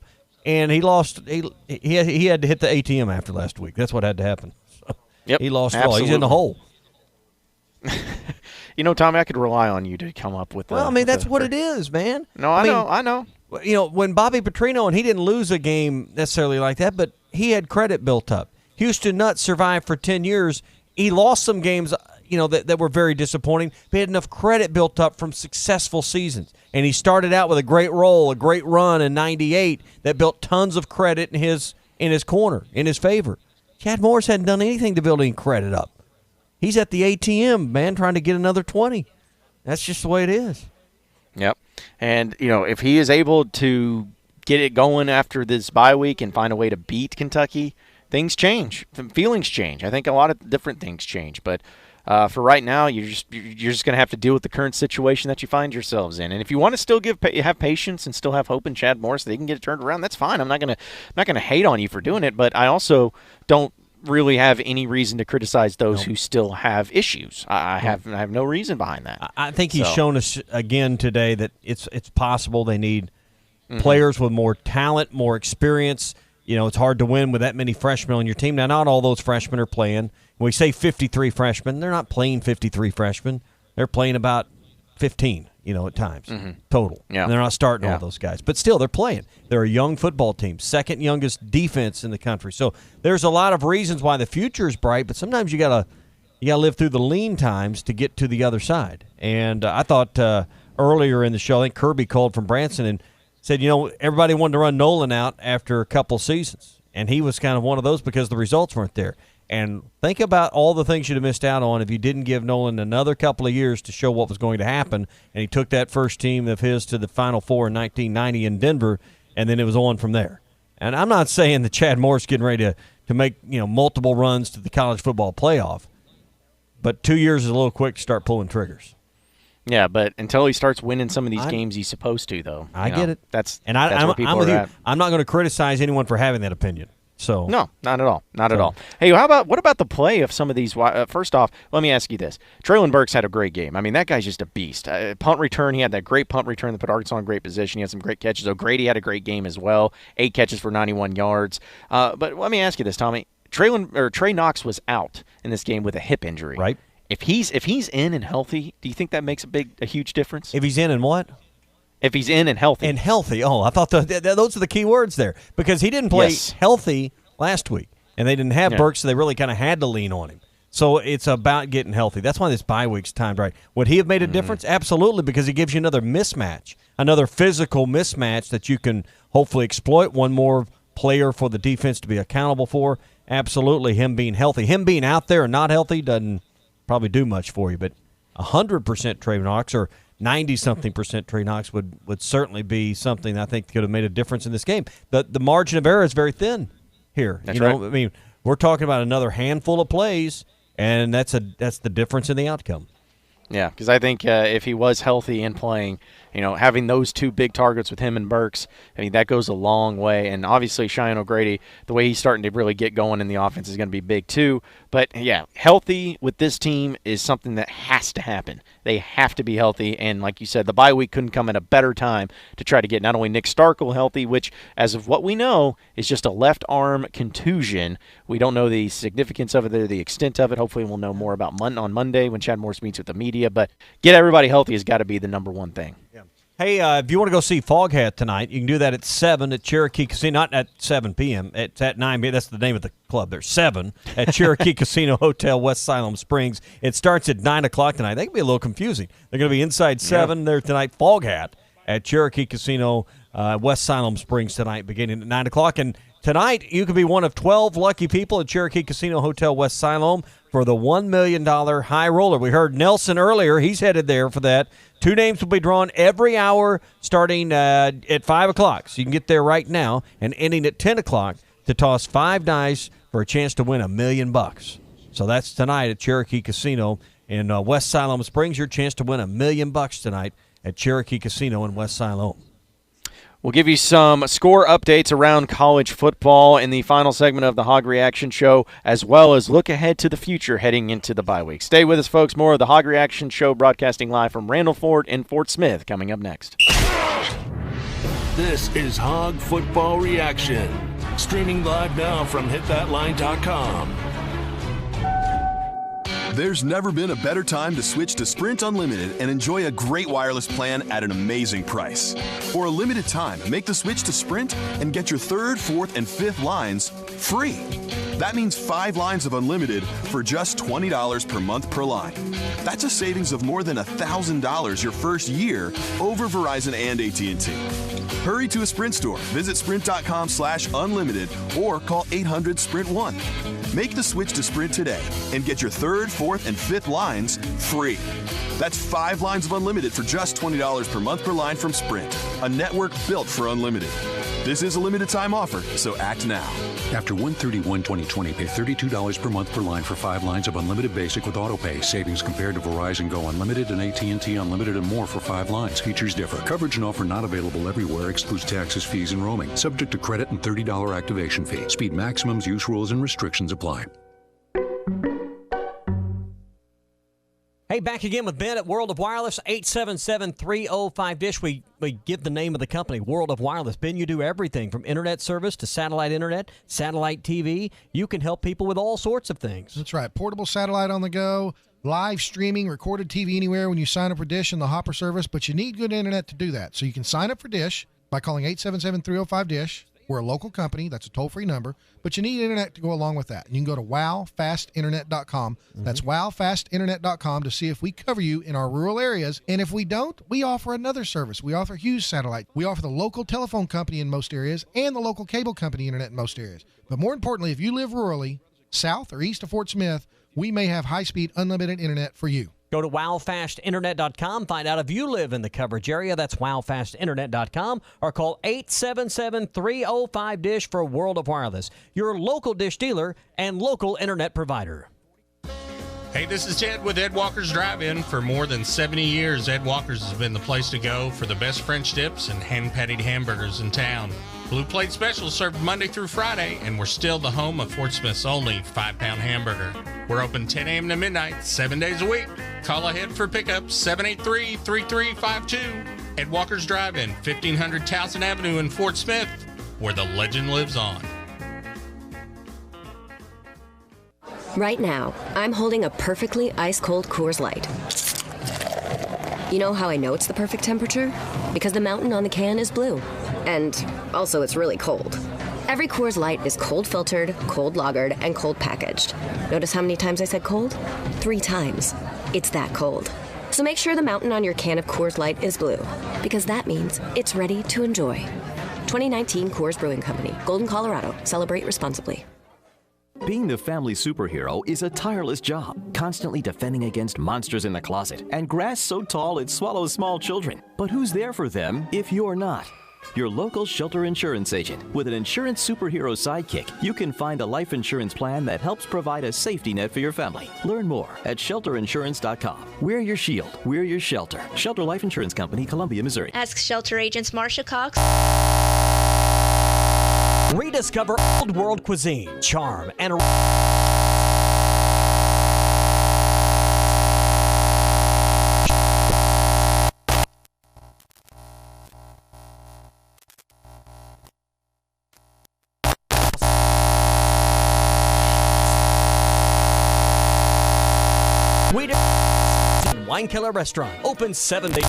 And he lost. He had to hit the ATM after last week. That's what had to happen. Yep, he lost it all. He's in the hole. Tommy, I could rely on you to come up with. Well, I mean, that's what it is, man. No, I know. When Bobby Petrino, and he didn't lose a game necessarily like that, but he had credit built up. Houston Nutt survived for 10 years. He lost some games, that were very disappointing, but he had enough credit built up from successful seasons. And he started out with a great role, a great run in '98 that built tons of credit in his corner, in his favor. Chad Morris hadn't done anything to build any credit up. He's at the ATM, man, trying to get another 20. That's just the way it is. Yep. And, if he is able to get it going after this bye week and find a way to beat Kentucky, things change. Feelings change. I think a lot of different things change. But for right now, you're just going to have to deal with the current situation that you find yourselves in. And if you want to still have patience and still have hope in Chad Morris that he can get it turned around, that's fine. I'm not going to hate on you for doing it, but I also don't really have any reason to criticize those who still have issues. I have no reason behind that. I think he's shown us again today that it's possible. They need players with more talent, more experience. It's hard to win with that many freshmen on your team. Now, not all those freshmen are playing. When we say 53 freshmen, they're not playing 53 freshmen. They're playing about 15, at times, total. Yeah. And they're not starting all those guys. But still, they're playing. They're a young football team, second youngest defense in the country. So there's a lot of reasons why the future is bright, but sometimes you gotta live through the lean times to get to the other side. And I thought earlier in the show, I think Kirby called from Branson and said, everybody wanted to run Nolan out after a couple seasons. And he was kind of one of those because the results weren't there. And think about all the things you'd have missed out on if you didn't give Nolan another couple of years to show what was going to happen. And he took that first team of his to the Final Four in 1990 in Denver, and then it was on from there. And I'm not saying that Chad Morris getting ready to make multiple runs to the college football playoff, but 2 years is a little quick to start pulling triggers. Yeah, but until he starts winning some of these games he's supposed to, though. I get it. That's where people are at. I'm not going to criticize anyone for having that opinion. So no, not at all. Not at all. Hey, what about the play of some of these? First off, let me ask you this. Treylon Burks had a great game. I mean, that guy's just a beast. Punt return, he had that great punt return that put Arkansas in great position. He had some great catches. O'Grady had a great game as well. 8 catches for 91 yards. But let me ask you this, Tommy. Trey Knox was out in this game with a hip injury. Right. If he's in and healthy, do you think that makes a huge difference? If he's in and what? If he's in and healthy. And healthy. Oh, I thought those are the key words there. Because he didn't play healthy last week. And they didn't have Burks, so they really kind of had to lean on him. So it's about getting healthy. That's why this bye week's timed right. Would he have made a difference? Absolutely, because he gives you another mismatch, another physical mismatch that you can hopefully exploit. One more player for the defense to be accountable for. Absolutely, him being healthy. Him being out there and not healthy doesn't probably do much for you. But 100% Trey Knox or 90-something% Trey Knox would certainly be something I think could have made a difference in this game. The margin of error is very thin here. That's right. I mean, we're talking about another handful of plays, and that's the difference in the outcome. Yeah, because I think if he was healthy and playing, having those two big targets with him and Burks, I mean, that goes a long way. And obviously, Cheyenne O'Grady, the way he's starting to really get going in the offense is going to be big too. But, yeah, healthy with this team is something that has to happen. They have to be healthy. And like you said, the bye week couldn't come at a better time to try to get not only Nick Starkel healthy, which, as of what we know, is just a left arm contusion. We don't know the significance of it or the extent of it. Hopefully we'll know more about on Monday when Chad Morris meets with the media. But get everybody healthy has got to be the number one thing. Yeah. Hey, if you want to go see Foghat tonight, you can do that at 7 at Cherokee Casino. Not at 7 p.m. It's at 9 p.m. That's the name of the club. There's 7 at Cherokee Casino Hotel, West Siloam Springs. It starts at 9 o'clock tonight. That can be a little confusing. They're going to be inside 7 there tonight. Foghat at Cherokee Casino, West Siloam Springs tonight, beginning at 9 o'clock. And tonight, you could be one of 12 lucky people at Cherokee Casino Hotel, West Siloam, for the $1 million high roller. We heard Nelson earlier. He's headed there for that. 2 names will be drawn every hour starting at 5 o'clock. So you can get there right now and ending at 10 o'clock to toss 5 dice for a chance to win $1 million. So that's tonight at Cherokee Casino in West Siloam Springs. Your chance to win $1 million tonight at Cherokee Casino in West Siloam. We'll give you some score updates around college football in the final segment of the Hog Reaction Show, as well as look ahead to the future heading into the bye week. Stay with us, folks. More of the Hog Reaction Show broadcasting live from Randall Ford in Fort Smith coming up next. This is Hog Football Reaction, streaming live now from hitthatline.com. There's never been a better time to switch to Sprint Unlimited and enjoy a great wireless plan at an amazing price. For a limited time, make the switch to Sprint and get your 3rd, 4th, and 5th lines free. That means 5 lines of unlimited for just $20 per month per line. That's a savings of more than $1,000 your first year over Verizon and AT&T. Hurry to a Sprint store, visit sprint.com/unlimited, or call 800-SPRINT-1. Make the switch to Sprint today and get your 3rd, 4th, and 5th lines free. That's 5 lines of unlimited for just $20 per month per line from Sprint, a network built for unlimited. This is a limited time offer, so act now. After 1/31/2020, pay $32 per month per line for 5 lines of unlimited basic with autopay. Savings compared to Verizon Go Unlimited and AT&T Unlimited and more for 5 lines. Features differ. Coverage and offer not available everywhere. Excludes taxes, fees, and roaming. Subject to credit and $30 activation fee. Speed maximums, use rules, and restrictions apply. Hey, back again with Ben at World of Wireless, 877-305-DISH. We give the name of the company, World of Wireless. Ben, you do everything from internet service to satellite internet, satellite TV. You can help people with all sorts of things. That's right. Portable satellite on the go, live streaming, recorded TV anywhere when you sign up for DISH and the Hopper service, but you need good internet to do that. So you can sign up for DISH by calling 877-305-DISH. We're a local company. That's a toll-free number. But you need internet to go along with that. And you can go to wowfastinternet.com. That's wowfastinternet.com to see if we cover you in our rural areas. And if we don't, we offer another service. We offer Hughes Satellite. We offer the local telephone company in most areas and the local cable company internet in most areas. But more importantly, if you live rurally, south or east of Fort Smith, we may have high-speed unlimited internet for you. Go to wowfastinternet.com. Find out if you live in the coverage area. That's wowfastinternet.com. Or call 877-305-DISH for World of Wireless, your local DISH dealer and local internet provider. Hey, this is Ted with Ed Walker's Drive-In. For more than 70 years, Ed Walker's has been the place to go for the best French dips and hand-patted hamburgers in town. Blue Plate Specials served Monday through Friday, and we're still the home of Fort Smith's only 5-pound hamburger. We're open 10 a.m. to midnight, 7 days a week. Call ahead for pickup, 783-3352. Ed Walker's Drive-In, 1500 Towson Avenue in Fort Smith, where the legend lives on. Right now, I'm holding a perfectly ice-cold Coors Light. You know how I know it's the perfect temperature? Because the mountain on the can is blue. And also, it's really cold. Every Coors Light is cold filtered, cold lagered, and cold packaged. Notice how many times I said cold? 3 times. It's that cold. So make sure the mountain on your can of Coors Light is blue, because that means it's ready to enjoy. 2019 Coors Brewing Company, Golden, Colorado. Celebrate responsibly. Being the family superhero is a tireless job, constantly defending against monsters in the closet and grass so tall it swallows small children. But who's there for them if you're not? Your local Shelter Insurance agent. With an insurance superhero sidekick, you can find a life insurance plan that helps provide a safety net for your family. Learn more at shelterinsurance.com. We're your shield. We're your shelter. Shelter Life Insurance Company, Columbia, Missouri. Ask Shelter agents Marsha Cox. Rediscover old world cuisine, charm, and Wine Keller Restaurant. Open 7 days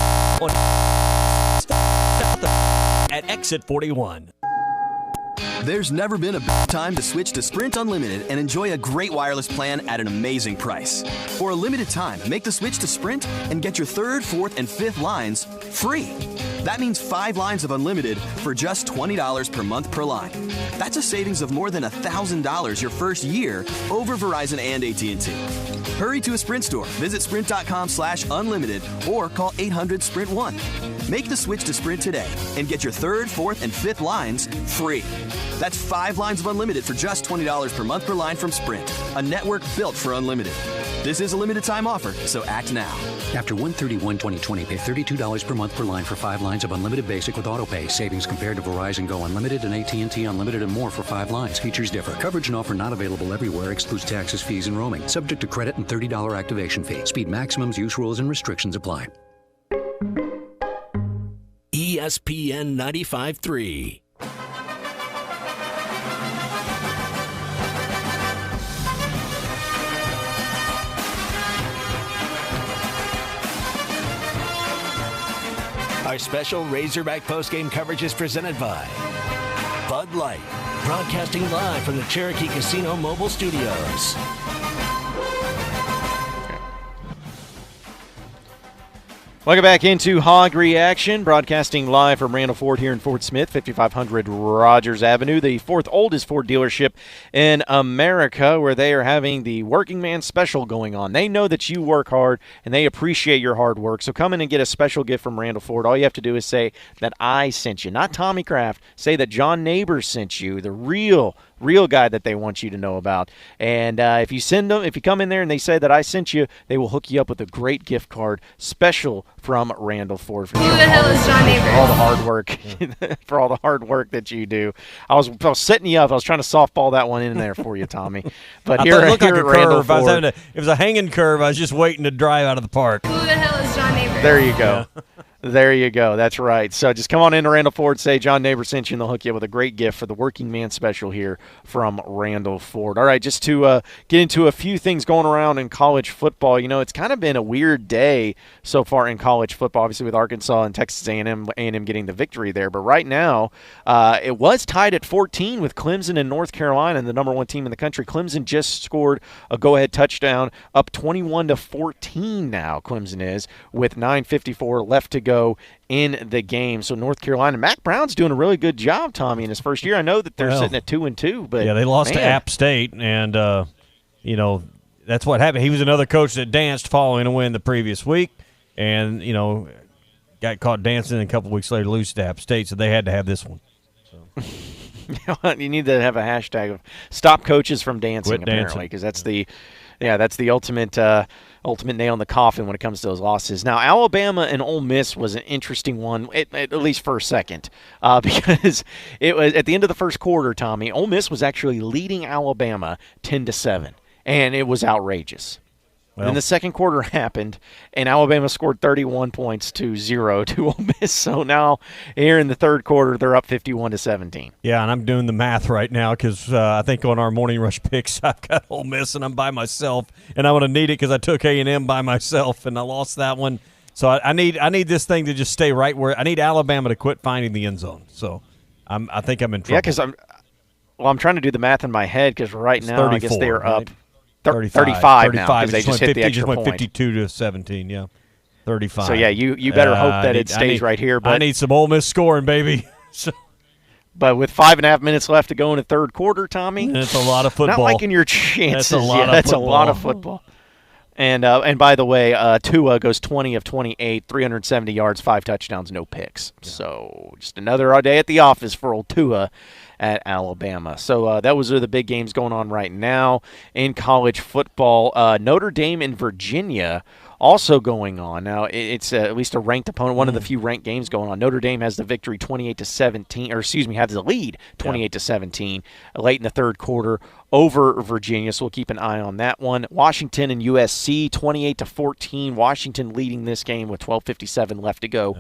at Exit 41. There's never been a better time to switch to Sprint Unlimited and enjoy a great wireless plan at an amazing price. For a limited time, make the switch to Sprint and get your 3rd, 4th, and 5th lines free. That means 5 lines of unlimited for just $20 per month per line. That's a savings of more than $1,000 your first year over Verizon and AT&T. Hurry to a Sprint store, visit sprint.com/unlimited, or call 800-SPRINT-1. Make the switch to Sprint today and get your 3rd, 4th, and 5th lines free. That's 5 lines of unlimited for just $20 per month per line from Sprint, a network built for unlimited. This is a limited time offer, so act now. After 1/31/2020, pay $32 per month per line for 5 lines of unlimited basic with autopay. Savings compared to Verizon Go Unlimited and AT&T Unlimited and more for 5 lines. Features differ. Coverage and offer not available everywhere. Excludes taxes, fees, and roaming. Subject to credit and $30 activation fee. Speed maximums, use rules, and restrictions apply. ESPN 95.3. Our special Razorback postgame coverage is presented by Bud Light, broadcasting live from the Cherokee Casino mobile studios. Welcome back into Hog Reaction, broadcasting live from Randall Ford here in Fort Smith, 5500 Rogers Avenue, the 4th oldest Ford dealership in America, where they are having the Working Man Special going on. They know that you work hard, and they appreciate your hard work, so come in and get a special gift from Randall Ford. All you have to do is say that I sent you, not Tommy Kraft. Say that John Neighbors sent you, the real guy that they want you to know about. And if you come in there and they say that I sent you, they will hook you up with a great gift card special from Randall Ford. Who the hell is John Neighbors? For all the hard work, for all the hard work that you do. I was setting you up. I was trying to softball that one in there for you, Tommy. But here at Randall Ford, it was a hanging curve. I was just waiting to drive out of the park. Who the hell is John Neighbors? There you go. Yeah. There you go. That's right. So just come on into Randall Ford, say John Neighbors sent you, and they'll hook you up with a great gift for the Working Man Special here from Randall Ford. All right, just to get into a few things going around in college football. You know, it's kind of been a weird day so far in college football, obviously with Arkansas and Texas A&M getting the victory there. But right now, it was tied at 14 with Clemson and North Carolina, and the number 1 team in the country. Clemson just scored a go-ahead touchdown, up 21-14 now, Clemson is, with 9:54 left to go in the game. So North Carolina, Mac Brown's doing a really good job, Tommy, in his first year. I know that they're sitting at 2-2, but yeah, they lost to App State, and you know, that's what happened. He was another coach that danced following a win the previous week, and you know, got caught dancing, and a couple weeks later lose to App State, so they had to have this one. So. You need to have a hashtag of stop coaches from dancing, apparently, because that's the ultimate nail in the coffin when it comes to those losses. Now, Alabama and Ole Miss was an interesting one, at least for a second, because it was at the end of the first quarter, Tommy, Ole Miss was actually leading Alabama 10-7, and it was outrageous. Well, then the second quarter happened, and Alabama scored 31 points to 0 to Ole Miss. So now here in the third quarter, they're up 51-17. Yeah, and I'm doing the math right now because I think on our Morning Rush picks, I've got Ole Miss, and I'm by myself, and I'm going to need it because I took A&M by myself, and I lost that one. So I need this thing to just stay right where – I need Alabama to quit finding the end zone. So I think I'm in trouble. Yeah, because I'm trying to do the math in my head because right now I guess they are up – 35 now because they just hit the extra point. 52-17, yeah. 35. So, yeah, you better hope that it stays right here. But I need some Ole Miss scoring, baby. So. But with 5.5 minutes left to go in the third quarter, Tommy, that's a lot of football. Not liking your chances. That's a lot of That's football. a lot of football. And by the way, Tua goes 20 of 28, 370 yards, 5 touchdowns, no picks. Yeah. So just another day at the office for old Tua at Alabama. So those are the big games going on right now in college football. Notre Dame and Virginia also going on. Now, it's at least a ranked opponent, one of the few ranked games going on. Notre Dame has the victory 28-17, or excuse me, has the lead 28-17 late in the third quarter over Virginia, so we'll keep an eye on that one. Washington and USC, 28-14. Washington leading this game with 12:57 left to go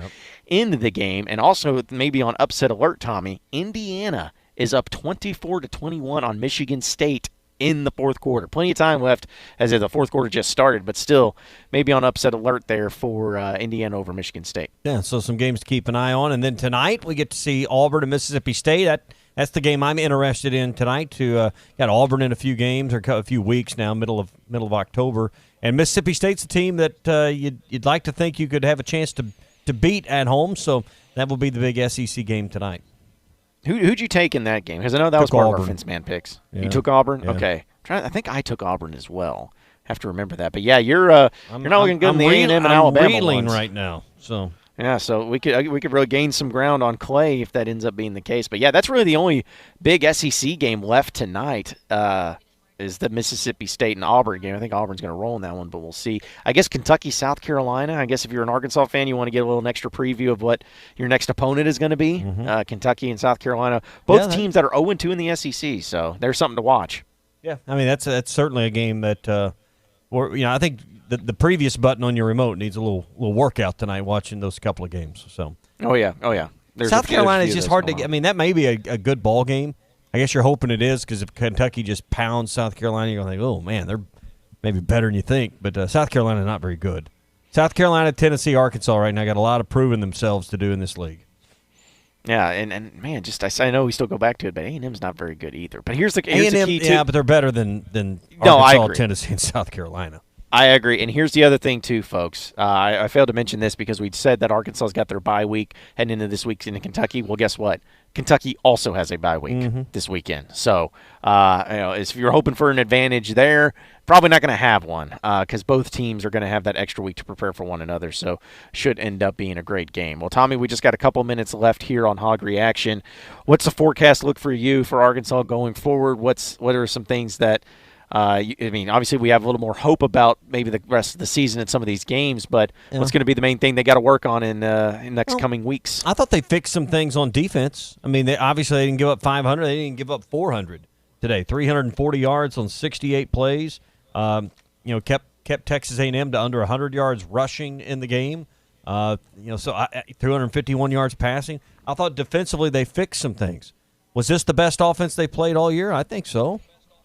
in the game. And also, maybe on upset alert, Tommy, Indiana is up 24-21 on Michigan State in the fourth quarter. Plenty of time left as if the fourth quarter just started, but still maybe on upset alert there for Indiana over Michigan State. Yeah, so some games to keep an eye on. And then tonight we get to see Auburn and Mississippi State. That's the game I'm interested in tonight. Got Auburn in a few games, or a few weeks now, middle of October. And Mississippi State's a team that you'd like to think you could have a chance to beat at home, so that will be the big SEC game tonight. Who'd you take in that game? Because I know that was part of our Fence Man picks. Yeah. You took Auburn? Yeah. Okay. I think I took Auburn as well. Have to remember that. But, yeah, you're not looking good in the A&M and Alabama I'm reeling ones right now. So yeah, so we could really gain some ground on Clay if that ends up being the case. But, yeah, that's really the only big SEC game left tonight is the Mississippi State and Auburn game. I think Auburn's going to roll in that one, but we'll see. I guess Kentucky, South Carolina. I guess if you're an Arkansas fan, you want to get a little extra preview of what your next opponent is going to be. Kentucky and South Carolina, both teams that are 0-2 in the SEC, so there's something to watch. Yeah, I mean that's certainly a game that, I think the previous button on your remote needs a little workout tonight watching those couple of games. So. Oh yeah. South Carolina is just hard to get. I mean, that may be a good ball game. I guess you're hoping it is, because if Kentucky just pounds South Carolina, you're going to think, oh, man, they're maybe better than you think. But South Carolina not very good. South Carolina, Tennessee, Arkansas right now got a lot of proving themselves to do in this league. Yeah, and man, I know we still go back to it, but A&M's not very good either. But here's the key, yeah, but they're better than Arkansas, Tennessee, and South Carolina. I agree. And here's the other thing, too, folks. I failed to mention this because we said that Arkansas's got their bye week heading into this week into Kentucky. Well, guess what? Kentucky also has a bye week this weekend. So, if you're hoping for an advantage there, probably not going to have one because both teams are going to have that extra week to prepare for one another. So, should end up being a great game. Well, Tommy, we just got a couple minutes left here on Hog Reaction. What's the forecast look for you for Arkansas going forward? What are some things that obviously we have a little more hope about maybe the rest of the season in some of these games, but what's going to be the main thing they got to work on in next coming weeks? I thought they fixed some things on defense. I mean, they didn't give up 500. They didn't give up 400 today. 340 yards on 68 plays. Kept Texas A&M to under 100 yards rushing in the game. 351 yards passing. I thought defensively they fixed some things. Was this the best offense they played all year? I think so.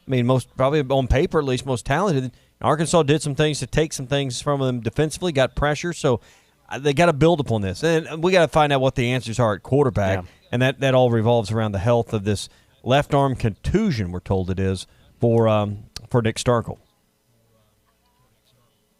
I mean, probably on paper at least, most talented. Arkansas did some things to take some things from them defensively, got pressure, so they got to build upon this. And we got to find out what the answers are at quarterback, and that all revolves around the health of this left arm contusion, we're told it is, for Nick Starkel.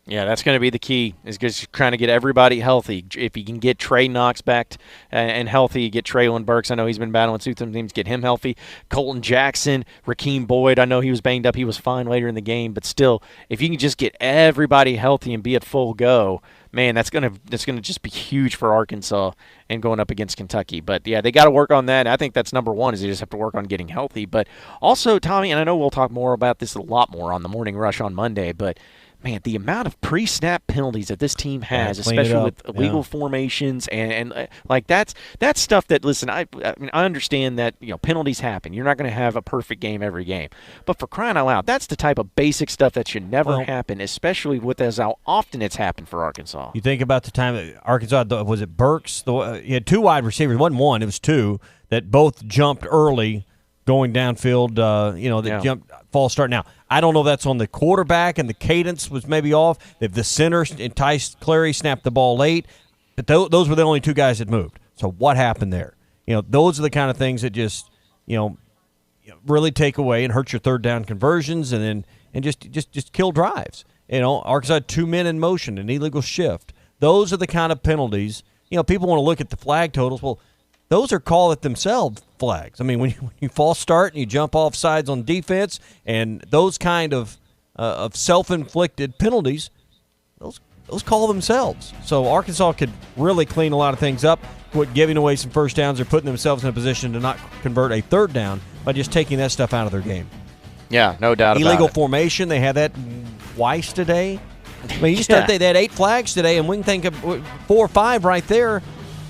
Yeah, that's going to be the key, is just trying to get everybody healthy. If you can get Trey Knox back and healthy, get Traylon Burks. I know he's been battling with some teams, get him healthy. Colton Jackson, Rakeem Boyd, I know he was banged up. He was fine later in the game. But still, if you can just get everybody healthy and be at full go, man, that's gonna just be huge for Arkansas and going up against Kentucky. But, yeah, they got to work on that. I think that's number one, is they just have to work on getting healthy. But also, Tommy, and I know we'll talk more about this a lot more on the Morning Rush on Monday, but – man, the amount of pre-snap penalties that this team has, especially with illegal formations and like that's stuff that, listen, I understand that penalties happen. You're not going to have a perfect game every game, but for crying out loud, that's the type of basic stuff that should never happen, especially with as how often it's happened for Arkansas. You think about the time that Arkansas, was it Burks? He had two wide receivers. It wasn't one, it was two that both jumped early going downfield, jumped false start. Now, I don't know if that's on the quarterback and the cadence was maybe off. If the center enticed Clary, snapped the ball late, but those were the only two guys that moved. So what happened there? Those are the kind of things that just, really take away and hurt your third down conversions and just kill drives. Arkansas had 2 men in motion, an illegal shift. Those are the kind of penalties. People want to look at the flag totals. Well, those are call it themselves flags. I mean, when you false start and you jump off sides on defense and those kind of self-inflicted penalties, those call themselves. So Arkansas could really clean a lot of things up, quit giving away some first downs or putting themselves in a position to not convert a third down by just taking that stuff out of their game. Yeah, no doubt about it. Illegal formation, they had that twice today. I mean, you start, they had 8 flags today, and we can think of 4 or 5 right there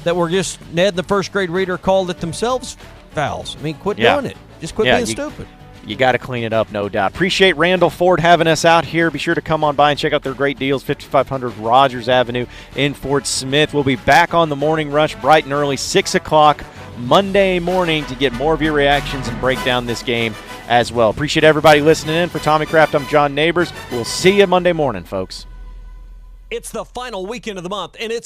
that were just Ned, the first grade reader, called it themselves fouls. I mean, quit doing it. Just quit being stupid. You got to clean it up, no doubt. Appreciate Randall Ford having us out here. Be sure to come on by and check out their great deals, 5500 Rogers Avenue in Fort Smith. We'll be back on the morning rush bright and early, 6 o'clock Monday morning to get more of your reactions and break down this game as well. Appreciate everybody listening in. For Tommy Kraft, I'm John Neighbors. We'll see you Monday morning, folks. It's the final weekend of the month, and it's